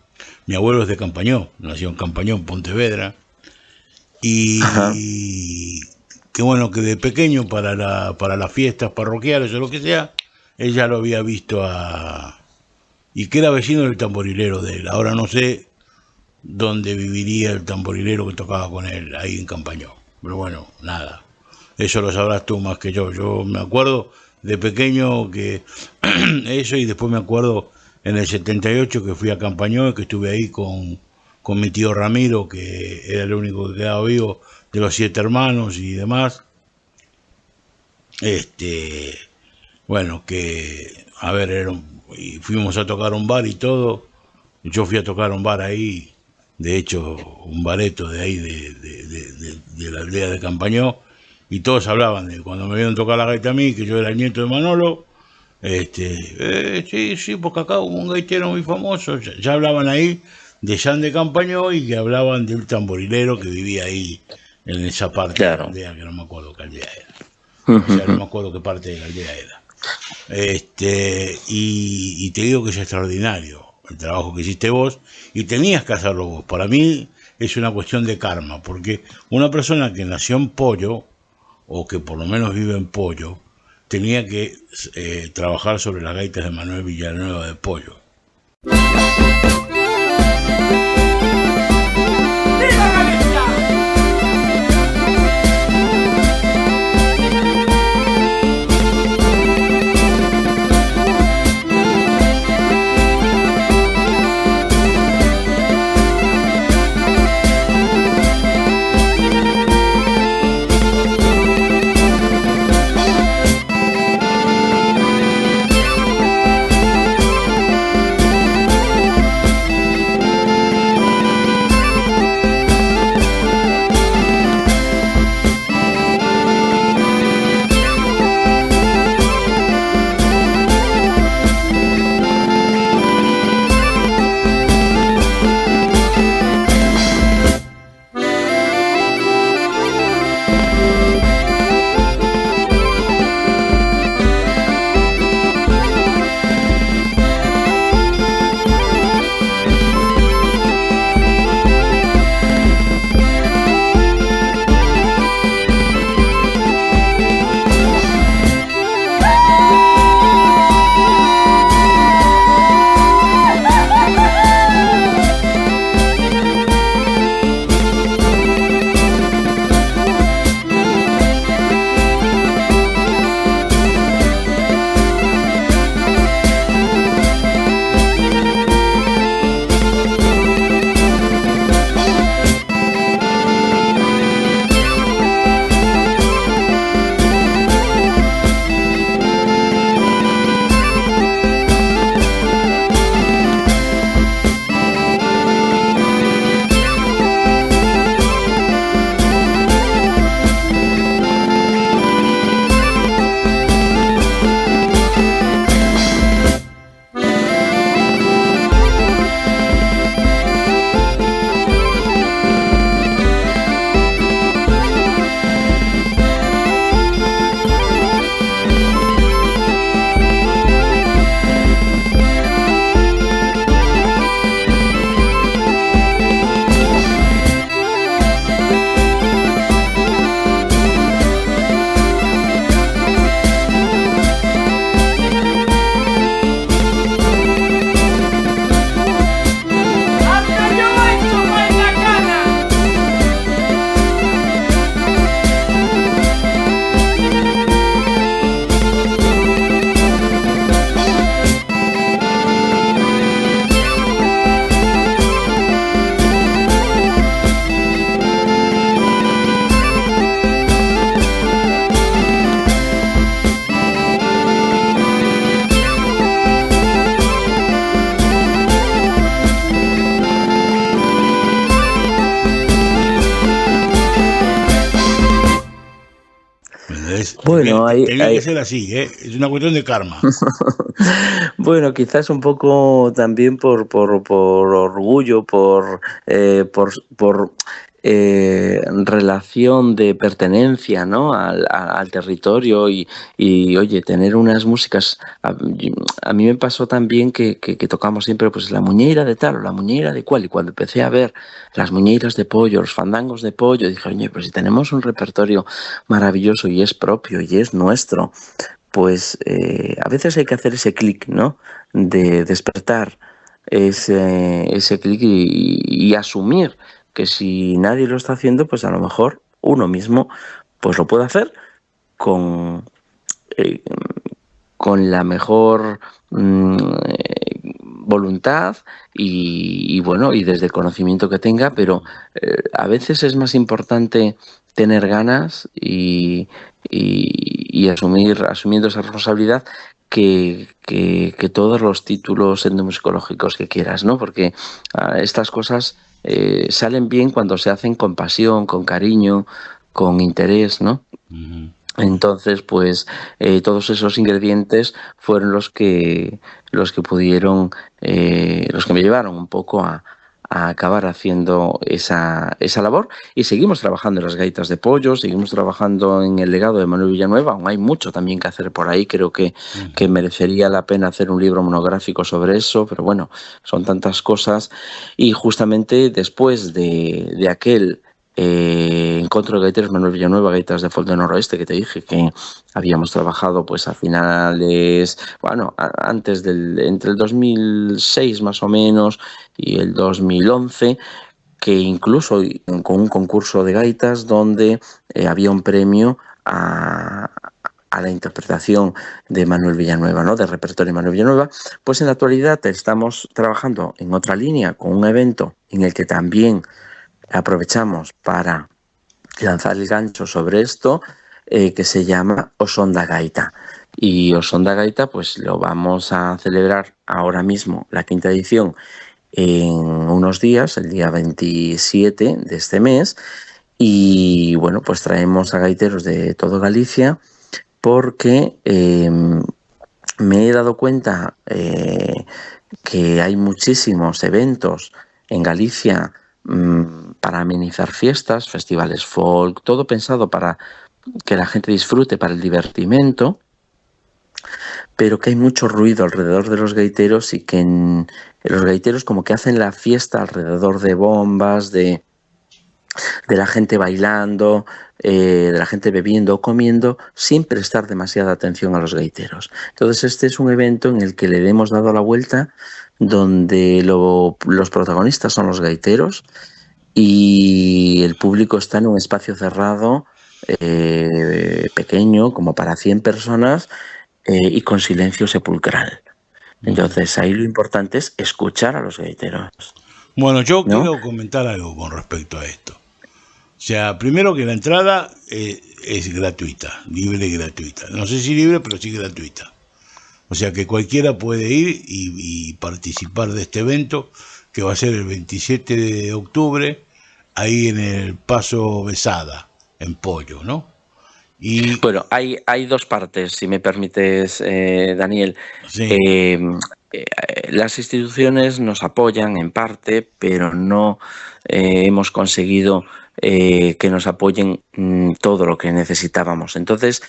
Mi abuelo es de Campanyó, nació en Campanyó, en Pontevedra. Y que bueno, que de pequeño para las fiestas parroquiales o lo que sea, él ya lo había visto y que era vecino del tamborilero de él. Ahora no sé dónde viviría el tamborilero que tocaba con él, ahí en Campanyó. Pero bueno, nada, eso lo sabrás tú más que yo. Yo me acuerdo de pequeño que eso, y después me acuerdo en el 78 que fui a Campanyó, que estuve ahí con mi tío Ramiro, que era el único que quedaba vivo de los 7 hermanos y demás. Bueno, que a ver, y fuimos a tocar un bar y todo. Yo fui a tocar un bar ahí, de hecho un bareto de ahí de la aldea de Campanyó, y todos hablaban de cuando me vieron tocar la gaita a mí, que yo era el nieto de Manolo. Sí, porque acá hubo un gaitero muy famoso. Ya hablaban ahí de Sant de Campanyó, y que hablaban del tamborilero que vivía ahí en esa parte, claro, de la aldea, que no me acuerdo qué aldea era. O sea, no me acuerdo qué parte de la aldea era. Y te digo que es extraordinario el trabajo que hiciste vos, y tenías que hacerlo vos. Para mí es una cuestión de karma, porque una persona que nació en Pollo, o que por lo menos vive en Pollo, tenía que trabajar sobre las gaitas de Manuel Villanueva de Pollo. Bueno, Tenía que ser así, ¿eh? Es una cuestión de karma. bueno, quizás un poco también por orgullo, por relación de pertenencia, ¿no? al territorio y, oye, tener unas músicas. A mí me pasó también que tocamos siempre pues la muñeira de tal o la muñeira de cual, y cuando empecé a ver las muñeiras de pollo, los fandangos de pollo, dije, oye, pero si tenemos un repertorio maravilloso y es propio y es nuestro, pues a veces hay que hacer ese clic, ¿no? De despertar ese clic y asumir que si nadie lo está haciendo, pues a lo mejor uno mismo pues lo puede hacer con, eh, con la mejor voluntad y bueno, y desde el conocimiento que tenga, pero a veces es más importante tener ganas y asumiendo esa responsabilidad que todos los títulos etnomusicológicos que quieras, ¿no? Porque estas cosas salen bien cuando se hacen con pasión, con cariño, con interés, ¿no? Ujú. Entonces, pues todos esos ingredientes fueron los que pudieron, los que me llevaron un poco a acabar haciendo esa labor y seguimos trabajando en las gaitas de pollo, seguimos trabajando en el legado de Manuel Villanueva, aún hay mucho también que hacer por ahí, creo que merecería la pena hacer un libro monográfico sobre eso, pero bueno, son tantas cosas y justamente después de aquel Encuentro de Gaiteros Manuel Villanueva, Gaitas de Folk del Noroeste, que te dije que habíamos trabajado pues a finales, bueno, entre el 2006 más o menos y el 2011, que incluso con un concurso de gaitas donde había un premio a la interpretación de Manuel Villanueva, ¿no? Del repertorio de Manuel Villanueva, pues en la actualidad estamos trabajando en otra línea con un evento en el que también aprovechamos para lanzar el gancho sobre esto, que se llama Osonda Gaita. Y Osonda Gaita pues lo vamos a celebrar ahora mismo, la 5ª edición, en unos días, el día 27 de este mes. Y bueno, pues traemos a gaiteros de todo Galicia porque me he dado cuenta que hay muchísimos eventos en Galicia para amenizar fiestas, festivales folk, todo pensado para que la gente disfrute, para el divertimento, pero que hay mucho ruido alrededor de los gaiteros y que los gaiteros como que hacen la fiesta alrededor de bombas, de la gente bailando, de la gente bebiendo o comiendo, sin prestar demasiada atención a los gaiteros. Entonces este es un evento en el que le hemos dado la vuelta, donde los protagonistas son los gaiteros y el público está en un espacio cerrado, pequeño, como para 100 personas, y con silencio sepulcral. Entonces ahí lo importante es escuchar a los gaiteros. Bueno, yo ¿no? quiero comentar algo con respecto a esto. O sea, primero que la entrada es gratuita, libre y gratuita. No sé si libre, pero sí gratuita. O sea que cualquiera puede ir y participar de este evento, que va a ser el 27 de octubre, ahí en el Paso Besada, en Pollo, ¿no? Y Bueno, hay dos partes, si me permites, Daniel. sí, Las instituciones nos apoyan en parte, pero no hemos conseguido que nos apoyen todo lo que necesitábamos. Entonces,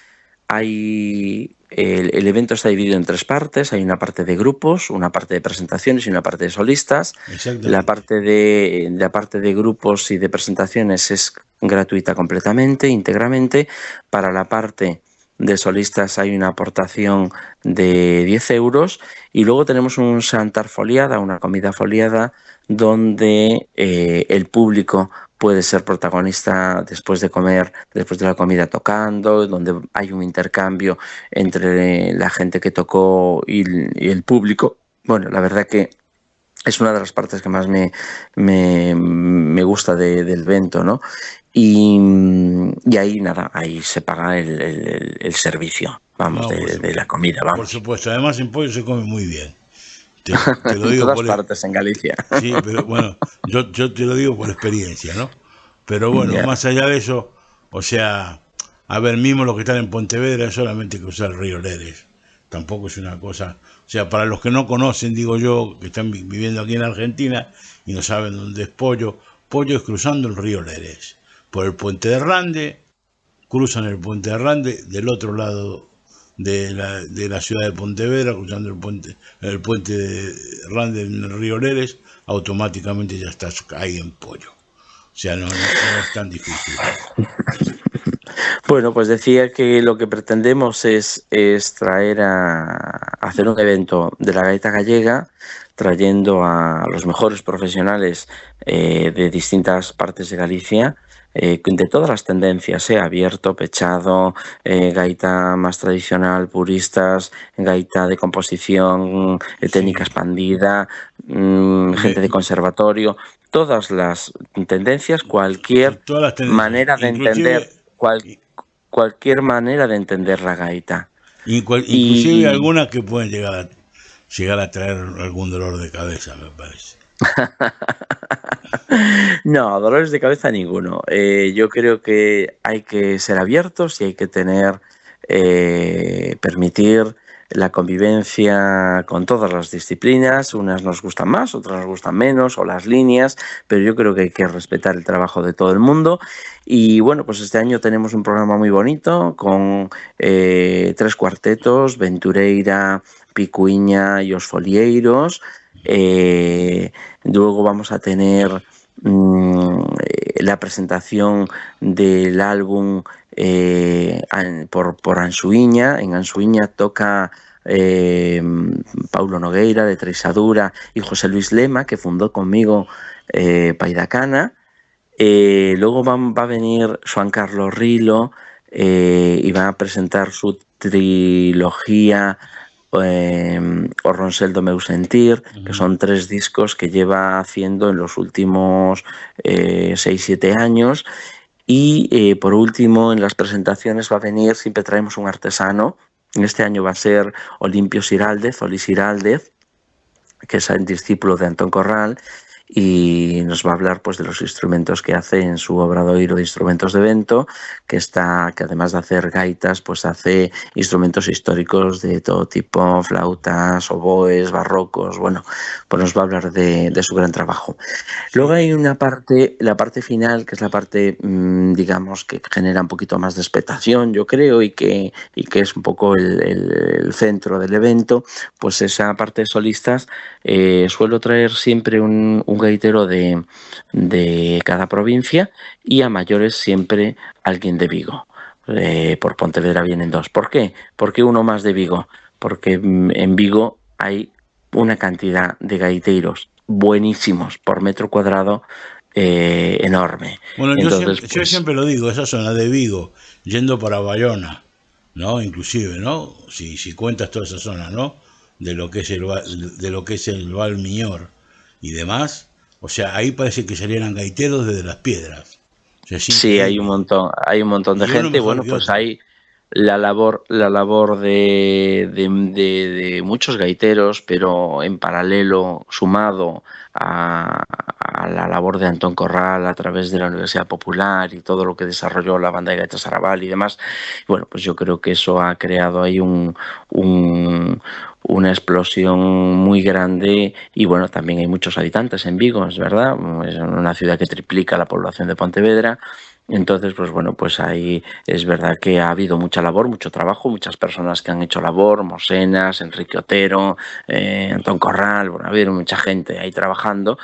el evento está dividido en 3 partes. Hay una parte de grupos, una parte de presentaciones y una parte de solistas. La parte de grupos y de presentaciones es gratuita completamente, íntegramente. Para la parte de solistas hay una aportación de 10 euros y luego tenemos un xantar foliada, una comida foliada, donde el público puede ser protagonista después de comer, después de la comida tocando, donde hay un intercambio entre la gente que tocó y el público. Bueno, la verdad que es una de las partes que más me gusta del evento, ¿no? Y ahí nada, ahí se paga el servicio, vamos, de la comida, vamos. por supuesto, además en Pollo se come muy bien. Te lo En digo todas partes en Galicia. Sí, pero bueno, yo te lo digo por experiencia, ¿no? Pero bueno, Ya. más allá de eso, o sea, A ver, mismo los que están en Pontevedra es solamente cruzar el río Leres. Tampoco es una cosa... O sea, para los que no conocen, digo yo, que están viviendo aquí en Argentina y no saben dónde es Pollo, Pollo es cruzando el río Leres. Por el puente de Rande, cruzan el puente de Rande, del otro lado de la ciudad de Pontevedra, cruzando el puente de Rande en el río Leres, automáticamente ya estás ahí en Pollo. O sea, no es tan difícil. Bueno, pues decía que lo que pretendemos es traer hacer un evento de la gaita gallega, trayendo a los mejores profesionales de distintas partes de Galicia, de todas las tendencias, abierto, pechado, gaita más tradicional, puristas, gaita de composición, técnica expandida, gente de conservatorio, todas las tendencias, cualquier manera de entender, cualquier manera de entender la gaita. Inclusive algunas que pueden llegar a traer algún dolor de cabeza, me parece. No, dolores de cabeza ninguno. Yo creo que hay que ser abiertos y hay que permitir la convivencia con todas las disciplinas. Unas nos gustan más, otras nos gustan menos, o las líneas, pero yo creo que hay que respetar el trabajo de todo el mundo. Y bueno, pues este año tenemos un programa muy bonito con 3 cuartetos, Ventureira, Picuiña y Os Folieiros. Luego vamos a tener la presentación del álbum por Ansuíña. En Ansuíña toca Paulo Nogueira de Treixadura y José Luis Lema, que fundó conmigo Paidacana. Luego va a venir Juan Carlos Rilo y va a presentar su trilogía O Ronsel do meu sentir, que son 3 discos que lleva haciendo en los últimos 6-7 años. Y por último, en las presentaciones va a venir, siempre traemos un artesano. En este año va a ser Olimpio Siraldez, Oli Siraldez, que es el discípulo de Antón Corral, y nos va a hablar pues de los instrumentos que hace en su obradoiro de instrumentos de vento, que además de hacer gaitas, pues hace instrumentos históricos de todo tipo, flautas, oboes, barrocos. Bueno, pues nos va a hablar de su gran trabajo. Luego hay la parte final, que es la parte, digamos, que genera un poquito más de expectación, yo creo, y que es un poco el centro del evento. Pues esa parte de solistas, suelo traer siempre un gaitero de cada provincia, y a mayores siempre alguien de Vigo. Por Pontevedra vienen 2. ¿Por qué? Porque uno más de Vigo. Porque en Vigo hay una cantidad de gaiteros buenísimos por metro cuadrado enorme. Bueno, yo siempre lo digo, esa zona de Vigo, yendo para Bayona, ¿no? Inclusive, ¿no? Si cuentas toda esa zona, ¿no? De lo que es el Val Miñor y demás. O sea, ahí parece que salieran gaiteros desde las piedras. O sea, sí, hay un montón de gente. Bueno, pues hay la labor de muchos gaiteros, pero en paralelo, sumado a la labor de Antón Corral a través de la Universidad Popular y todo lo que desarrolló la banda de gaitas Arrabal y demás. Bueno, pues yo creo que eso ha creado ahí una explosión muy grande. Y bueno, también hay muchos habitantes en Vigo, es verdad, es una ciudad que triplica la población de Pontevedra. Entonces, pues bueno, pues ahí es verdad que ha habido mucha labor, mucho trabajo, muchas personas que han hecho labor, Mosenas, Enrique Otero, Antón Corral. Bueno, ha habido mucha gente ahí trabajando,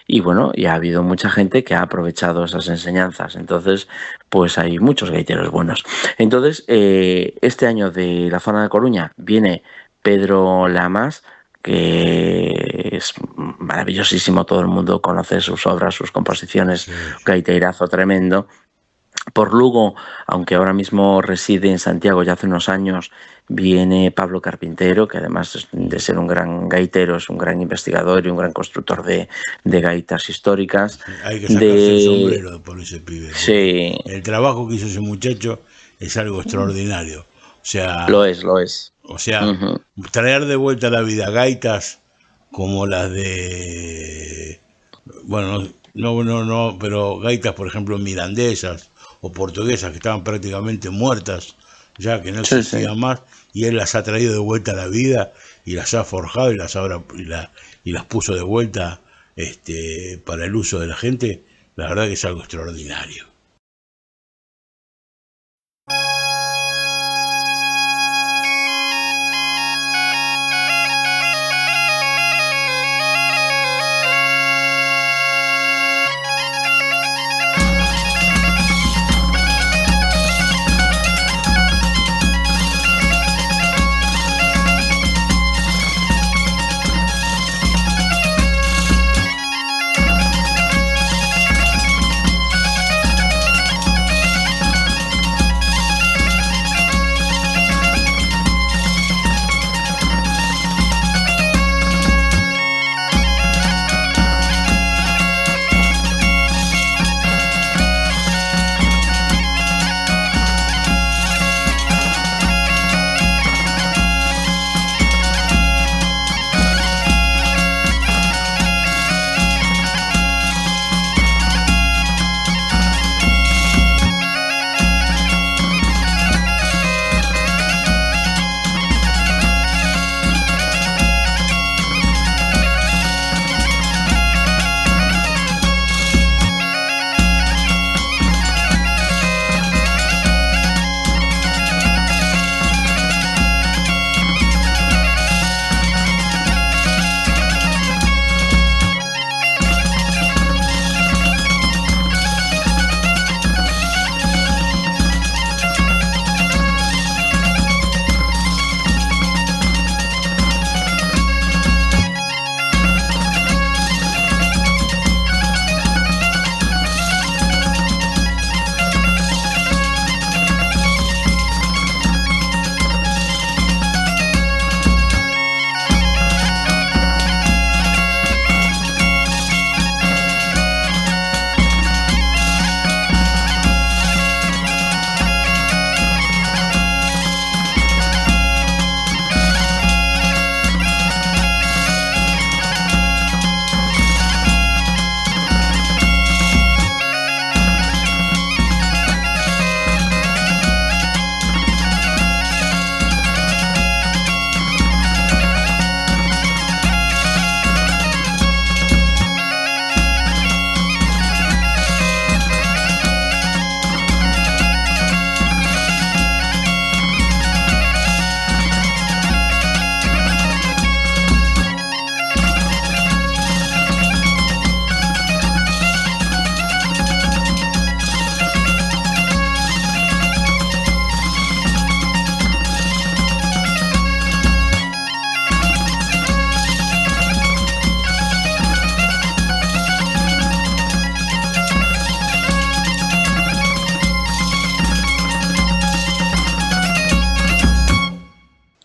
y bueno, y ha habido mucha gente que ha aprovechado esas enseñanzas. Entonces, pues hay muchos gaiteros buenos. Entonces, este año de la zona de Coruña viene Pedro Lamas, que es maravillosísimo, todo el mundo conoce sus obras, sus composiciones, sí. Gaiteirazo tremendo. Por Lugo, aunque ahora mismo reside en Santiago ya hace unos años, viene Pablo Carpintero, que además de ser un gran gaitero, es un gran investigador y un gran constructor de gaitas históricas. Hay que sacarse el sombrero por ese pibe. Sí. El trabajo que hizo ese muchacho es algo extraordinario. O sea, lo es. O sea, traer de vuelta a la vida gaitas como las de... Bueno, no, pero gaitas, por ejemplo, mirandesas o portuguesas que estaban prácticamente muertas, ya que no Sí, existían sí. más, y él las ha traído de vuelta a la vida y las ha forjado y las puso de vuelta para el uso de la gente. La verdad que es algo extraordinario.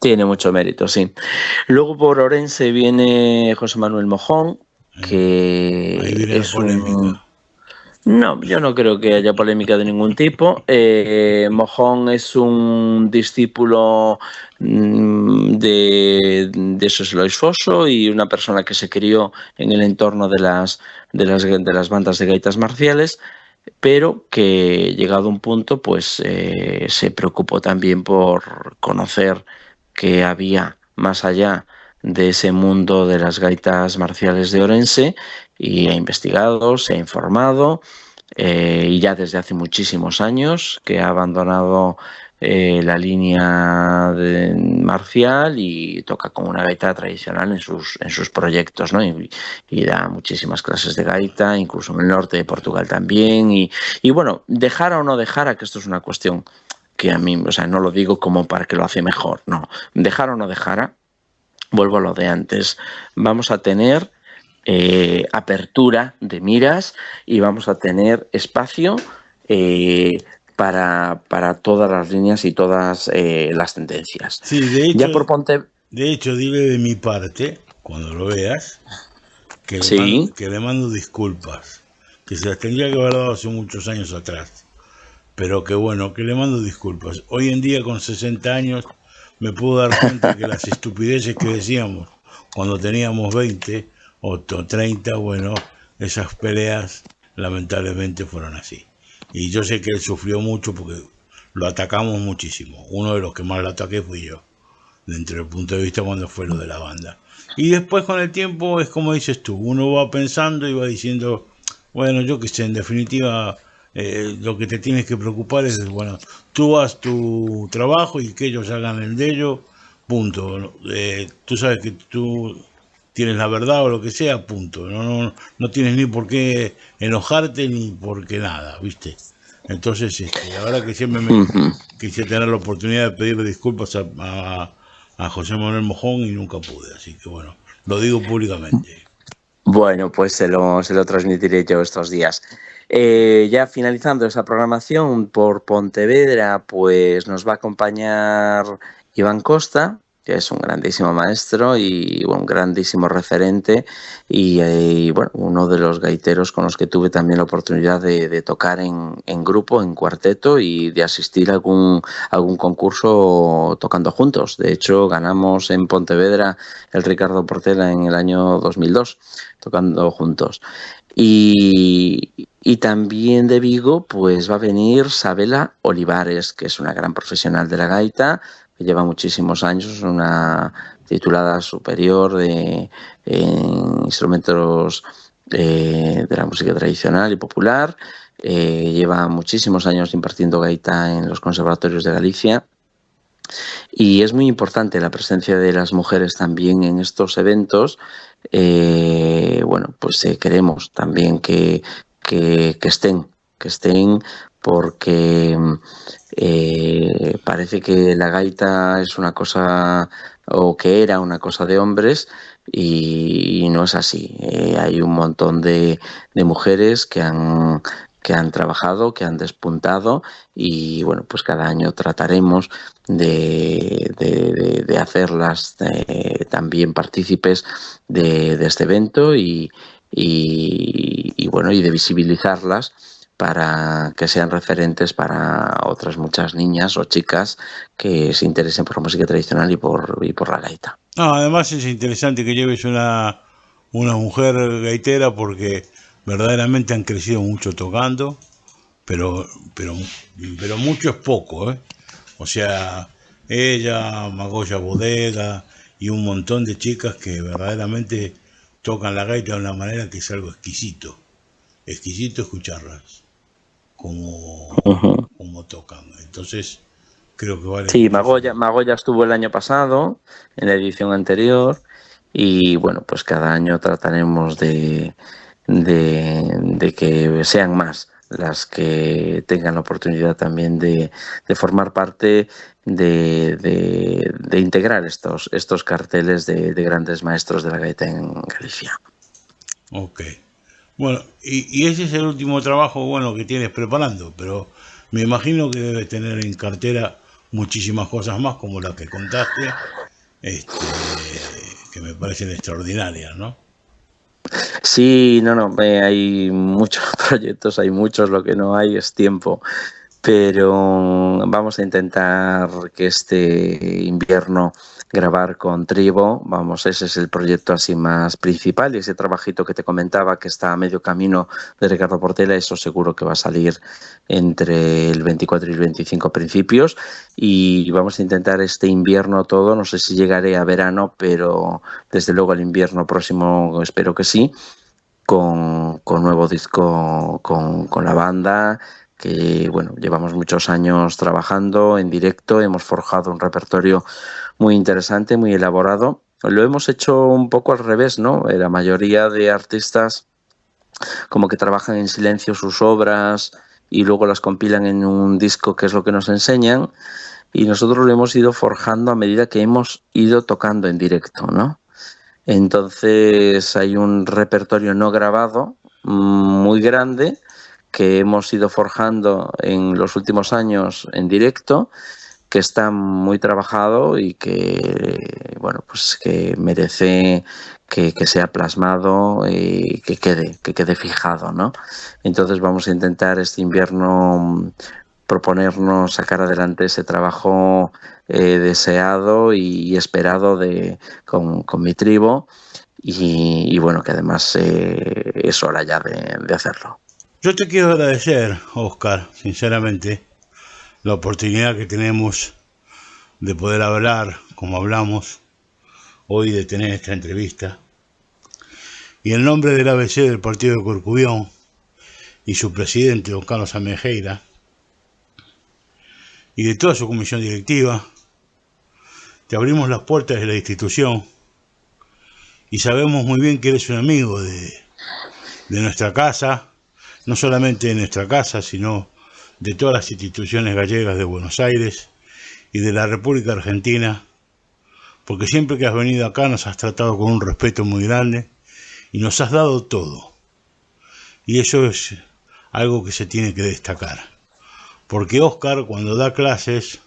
Tiene mucho mérito, sí. Luego por Orense viene José Manuel Mojón, Ahí que viene la es un... polémica. No, yo no creo que haya polémica de ningún tipo. Mojón es un discípulo de Sois Foso y una persona que se crió en el entorno de las bandas de gaitas marciales, pero que llegado a un punto pues se preocupó también por conocer qué había más allá de ese mundo de las gaitas marciales de Orense, y ha investigado, se ha informado, y ya desde hace muchísimos años que ha abandonado la línea marcial y toca con una gaita tradicional en sus proyectos, ¿no? Y da muchísimas clases de gaita, incluso en el norte de Portugal también. Y bueno, dejara o no dejara, que esto es una cuestión que a mí, o sea, no lo digo como para que lo hace mejor, no. Dejara o no dejara, vuelvo a lo de antes, vamos a tener apertura de miras y vamos a tener espacio para todas las líneas y todas las tendencias. Sí, de hecho, dile de mi parte, cuando lo veas, que le mando disculpas, que se las tendría que haber dado hace muchos años atrás, pero que bueno, que le mando disculpas. Hoy en día, con 60 años, me puedo dar cuenta que las estupideces que decíamos cuando teníamos 20 o 30, bueno, esas peleas lamentablemente fueron así. Y yo sé que él sufrió mucho porque lo atacamos muchísimo. Uno de los que más lo ataqué fui yo, dentro del punto de vista cuando fue lo de la banda. Y después con el tiempo es como dices tú, uno va pensando y va diciendo, bueno, yo que sé, en definitiva, lo que te tienes que preocupar es, bueno, tú haz tu trabajo y que ellos hagan el de ellos, punto. Tú sabes que tú tienes la verdad o lo que sea, punto. No tienes ni por qué enojarte ni por qué nada, ¿viste? Entonces, la verdad que siempre me quise tener la oportunidad de pedirle disculpas a José Manuel Mojón y nunca pude, así que bueno, lo digo públicamente. Bueno, pues se lo transmitiré yo estos días. Ya finalizando esa programación por Pontevedra, pues nos va a acompañar Iván Costa, que es un grandísimo maestro y un grandísimo referente y bueno, uno de los gaiteros con los que tuve también la oportunidad de tocar en grupo, en cuarteto y de asistir a algún concurso tocando juntos. De hecho, ganamos en Pontevedra el Ricardo Portela en el año 2002, tocando juntos. Y también de Vigo, pues va a venir Sabela Olivares, que es una gran profesional de la gaita, que lleva muchísimos años, una titulada superior en instrumentos de la música tradicional y popular. Lleva muchísimos años impartiendo gaita en los conservatorios de Galicia. Y es muy importante la presencia de las mujeres también en estos eventos. Bueno, pues queremos también que estén porque parece que la gaita es una cosa o que era una cosa de hombres y no es así. Hay un montón de mujeres que han trabajado, que han despuntado y bueno, pues cada año trataremos de hacerlas también partícipes de este evento y bueno, y de visibilizarlas para que sean referentes para otras muchas niñas o chicas que se interesen por la música tradicional y por la gaita. Además es interesante que lleves una mujer gaitera porque verdaderamente han crecido mucho tocando, pero mucho es poco, ¿eh? O sea, ella, Magoya Bodega y un montón de chicas que verdaderamente tocan la gaita de una manera que es algo exquisito escucharlas como tocan. Entonces creo que vale. Sí, Magoya estuvo el año pasado, en la edición anterior, y bueno, pues cada año trataremos de que sean más las que tengan la oportunidad también de formar parte de integrar estos carteles de grandes maestros de la gaita en Galicia. Ok. Bueno, y ese es el último trabajo bueno que tienes preparando, pero me imagino que debes tener en cartera muchísimas cosas más como las que contaste, que me parecen extraordinarias, ¿no? Sí, no, hay muchos proyectos, hay muchos, lo que no hay es tiempo, pero vamos a intentar que este invierno grabar con Tribo, ese es el proyecto así más principal y ese trabajito que te comentaba que está a medio camino de Ricardo Portela, eso seguro que va a salir entre el 24 y el 25 principios y vamos a intentar este invierno todo, no sé si llegaré a verano, pero desde luego el invierno próximo espero que sí, con nuevo disco con la banda, que bueno, llevamos muchos años trabajando en directo, hemos forjado un repertorio muy interesante, muy elaborado. Lo hemos hecho un poco al revés, ¿no? La mayoría de artistas como que trabajan en silencio sus obras y luego las compilan en un disco, que es lo que nos enseñan, y nosotros lo hemos ido forjando a medida que hemos ido tocando en directo, ¿no? Entonces hay un repertorio no grabado muy grande que hemos ido forjando en los últimos años en directo, que está muy trabajado y que bueno, pues que merece que sea plasmado y que quede fijado, ¿no? Entonces vamos a intentar este invierno proponernos sacar adelante ese trabajo deseado y esperado con mi tribo y bueno, que además es hora ya de hacerlo. Yo te quiero agradecer, Oscar, sinceramente, la oportunidad que tenemos de poder hablar como hablamos hoy, de tener esta entrevista. Y en nombre del ABC del partido de Corcubión y su presidente, don Carlos Amejeira, y de toda su comisión directiva, te abrimos las puertas de la institución y sabemos muy bien que eres un amigo de nuestra casa, no solamente de nuestra casa, sino de todas las instituciones gallegas de Buenos Aires y de la República Argentina, porque siempre que has venido acá nos has tratado con un respeto muy grande y nos has dado todo. Y eso es algo que se tiene que destacar. Porque Oscar, cuando da clases,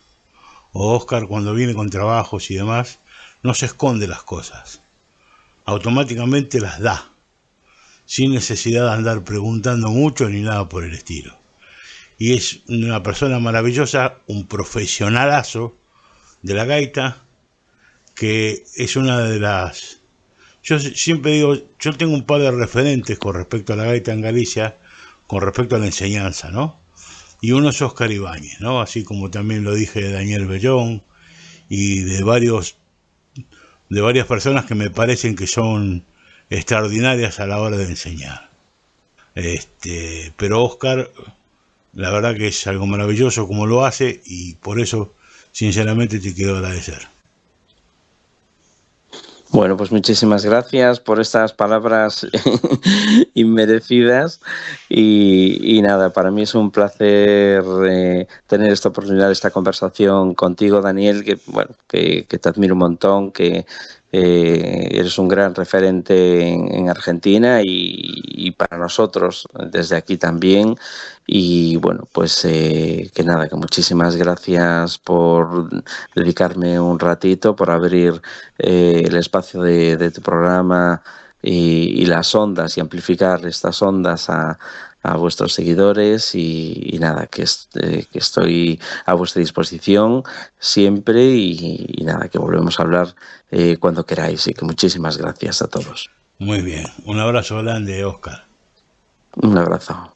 o Oscar cuando viene con trabajos y demás, no se esconde las cosas. Automáticamente las da, sin necesidad de andar preguntando mucho ni nada por el estilo. Y es una persona maravillosa, un profesionalazo de la gaita, que es una de las... Yo siempre digo, yo tengo un par de referentes con respecto a la gaita en Galicia, con respecto a la enseñanza, ¿no? Y uno es Oscar Ibáñez, ¿no? Así como también lo dije de Daniel Bellón y de varias personas que me parecen que son extraordinarias a la hora de enseñar. Pero Oscar, la verdad que es algo maravilloso como lo hace, y por eso sinceramente te quiero agradecer. Bueno, pues muchísimas gracias por estas palabras inmerecidas y nada, para mí es un placer tener esta oportunidad, esta conversación contigo, Daniel, que te admiro un montón, que eres un gran referente en Argentina y para nosotros desde aquí también. Y bueno, pues que nada, que muchísimas gracias por dedicarme un ratito, por abrir el espacio de tu programa y las ondas y amplificar estas ondas a vuestros seguidores y nada, que estoy a vuestra disposición siempre y nada, que volvemos a hablar cuando queráis, y que muchísimas gracias a todos. Muy bien, un abrazo grande, Oscar. Un abrazo.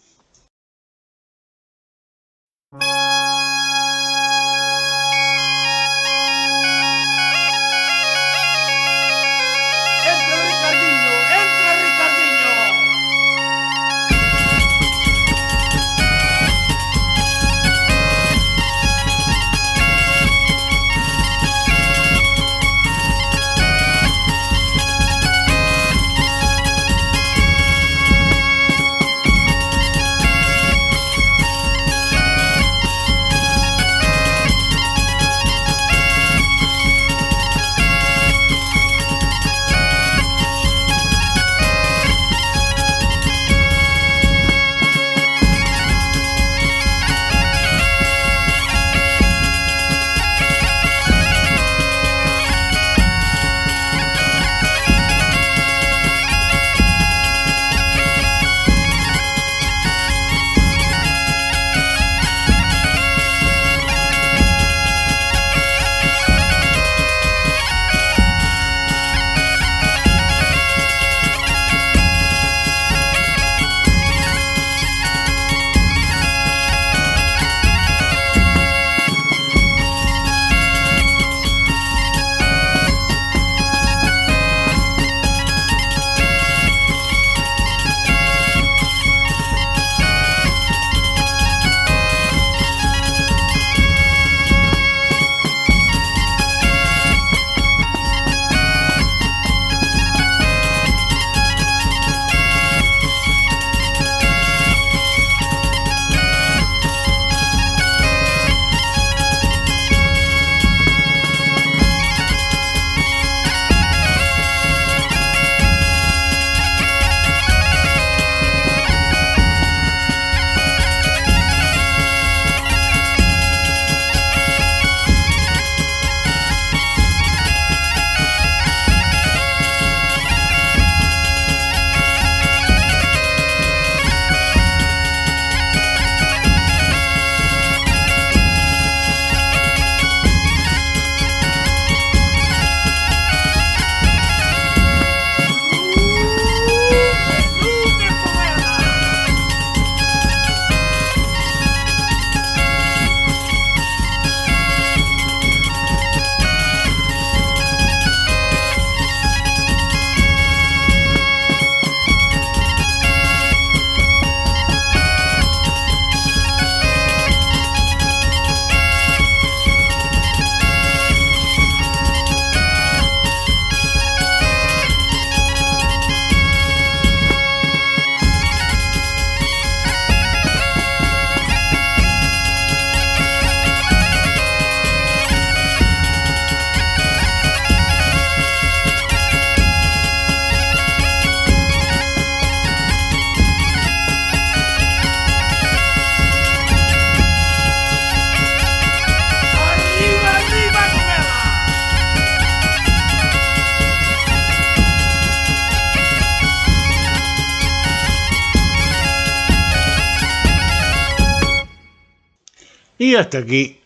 Y hasta aquí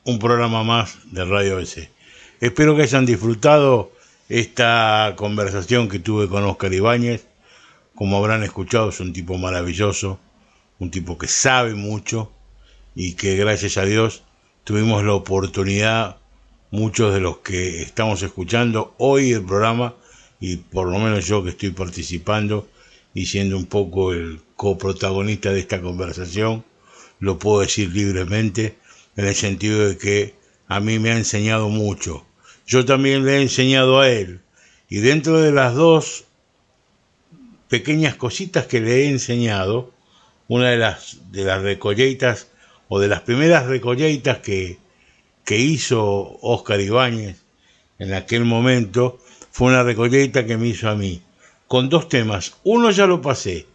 un programa más de Radio ABC. Espero que hayan disfrutado esta conversación que tuve con Oscar Ibáñez. Como habrán escuchado, es un tipo maravilloso, un tipo que sabe mucho y que gracias a Dios tuvimos la oportunidad, muchos de los que estamos escuchando hoy el programa, y por lo menos yo que estoy participando y siendo un poco el coprotagonista de esta conversación, lo puedo decir libremente, en el sentido de que a mí me ha enseñado mucho. Yo también le he enseñado a él, y dentro de las dos pequeñas cositas que le he enseñado, una de las recolleitas, o de las primeras recolleitas que hizo Oscar Ibáñez en aquel momento, fue una recolleita que me hizo a mí, con dos temas. Uno ya lo pasé,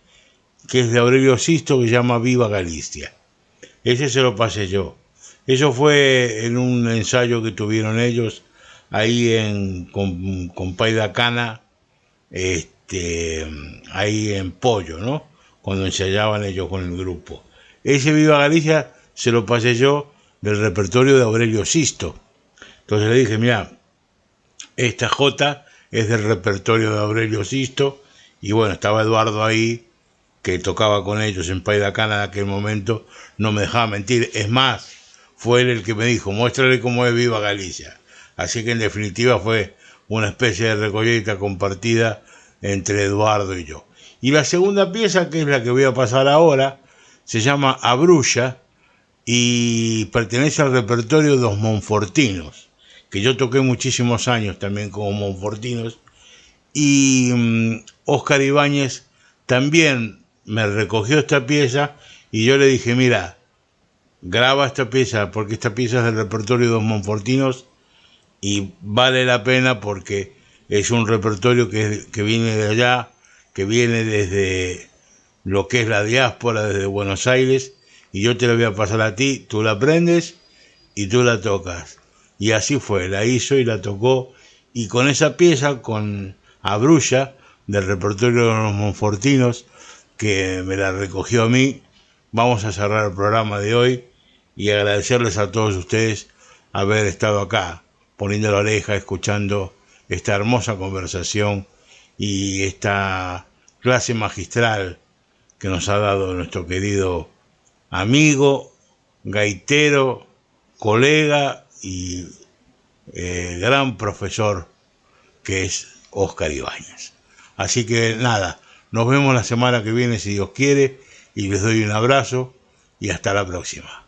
que es de Aurelio Sisto, que se llama Viva Galicia. Ese se lo pasé yo. Eso fue en un ensayo que tuvieron ellos ahí con Paida Cana, ahí en Pollo, ¿no? Cuando ensayaban ellos con el grupo. Ese Viva Galicia se lo pasé yo del repertorio de Aurelio Sisto. Entonces le dije, mira, esta Jota es del repertorio de Aurelio Sisto, y bueno, estaba Eduardo ahí, que tocaba con ellos en Paida Cana en aquel momento, no me dejaba mentir. Es más, fue él el que me dijo, muéstrale cómo es Viva Galicia. Así que en definitiva fue una especie de recolleta compartida entre Eduardo y yo. Y la segunda pieza, que es la que voy a pasar ahora, se llama Abrulla y pertenece al repertorio de los Monfortinos, que yo toqué muchísimos años también como Monfortinos, y Oscar Ibáñez también me recogió esta pieza y yo le dije, mira, graba esta pieza porque esta pieza es del repertorio de los Monfortinos y vale la pena porque es un repertorio que viene de allá, que viene desde lo que es la diáspora, desde Buenos Aires, y yo te la voy a pasar a ti, tú la aprendes y tú la tocas. Y así fue, la hizo y la tocó, y con esa pieza, con Abrulla, del repertorio de los Monfortinos, que me la recogió a mí, vamos a cerrar el programa de hoy y agradecerles a todos ustedes haber estado acá, poniendo la oreja, escuchando esta hermosa conversación y esta clase magistral que nos ha dado nuestro querido amigo, gaitero, colega y gran profesor que es Oscar Ibáñez. Así que nada, nos vemos la semana que viene si Dios quiere, y les doy un abrazo y hasta la próxima.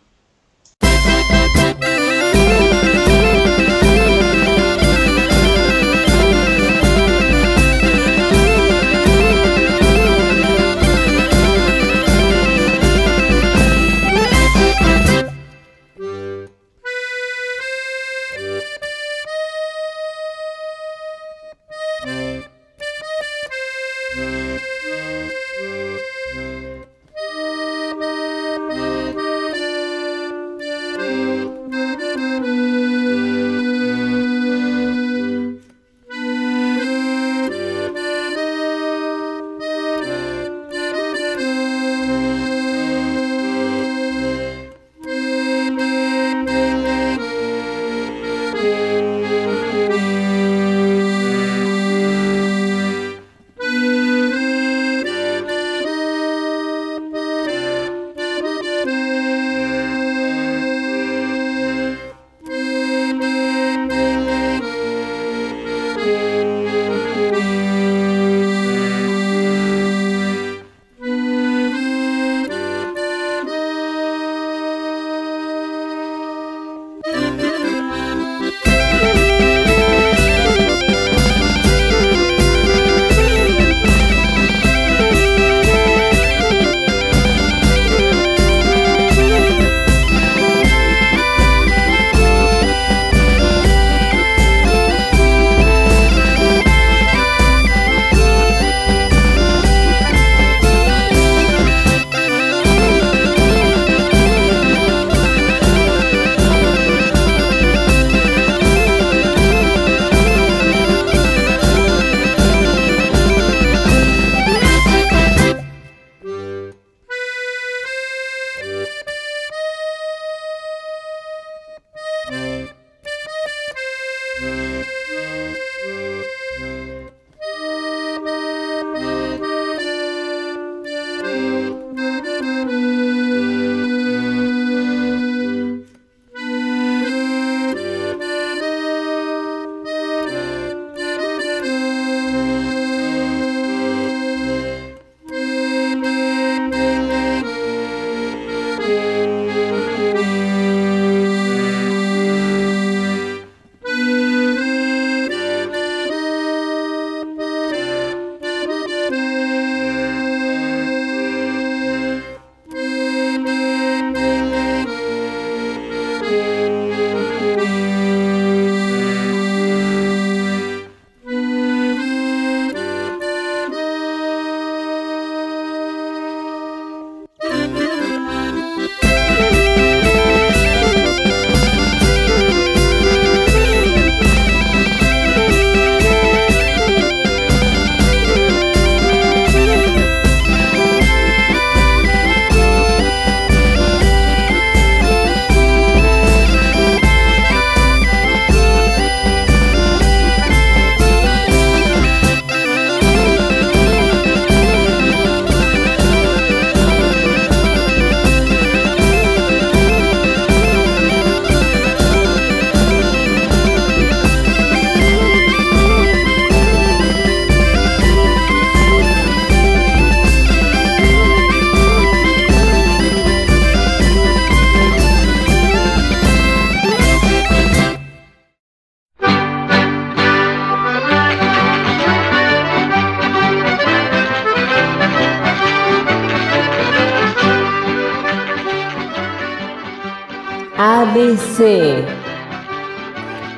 ABC,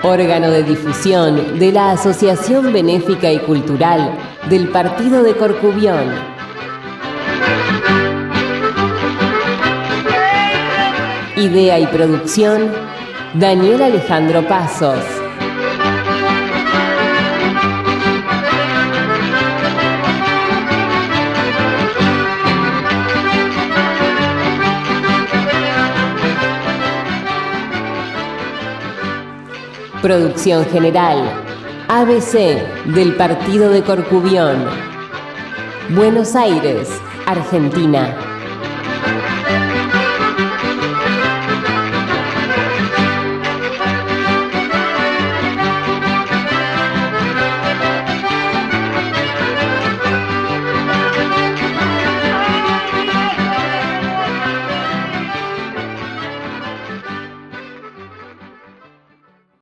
órgano de difusión de la Asociación Benéfica y Cultural del Partido de Corcubión. Idea y producción, Daniel Alejandro Pasos. Producción general, ABC del Partido de Corcubión. Buenos Aires, Argentina.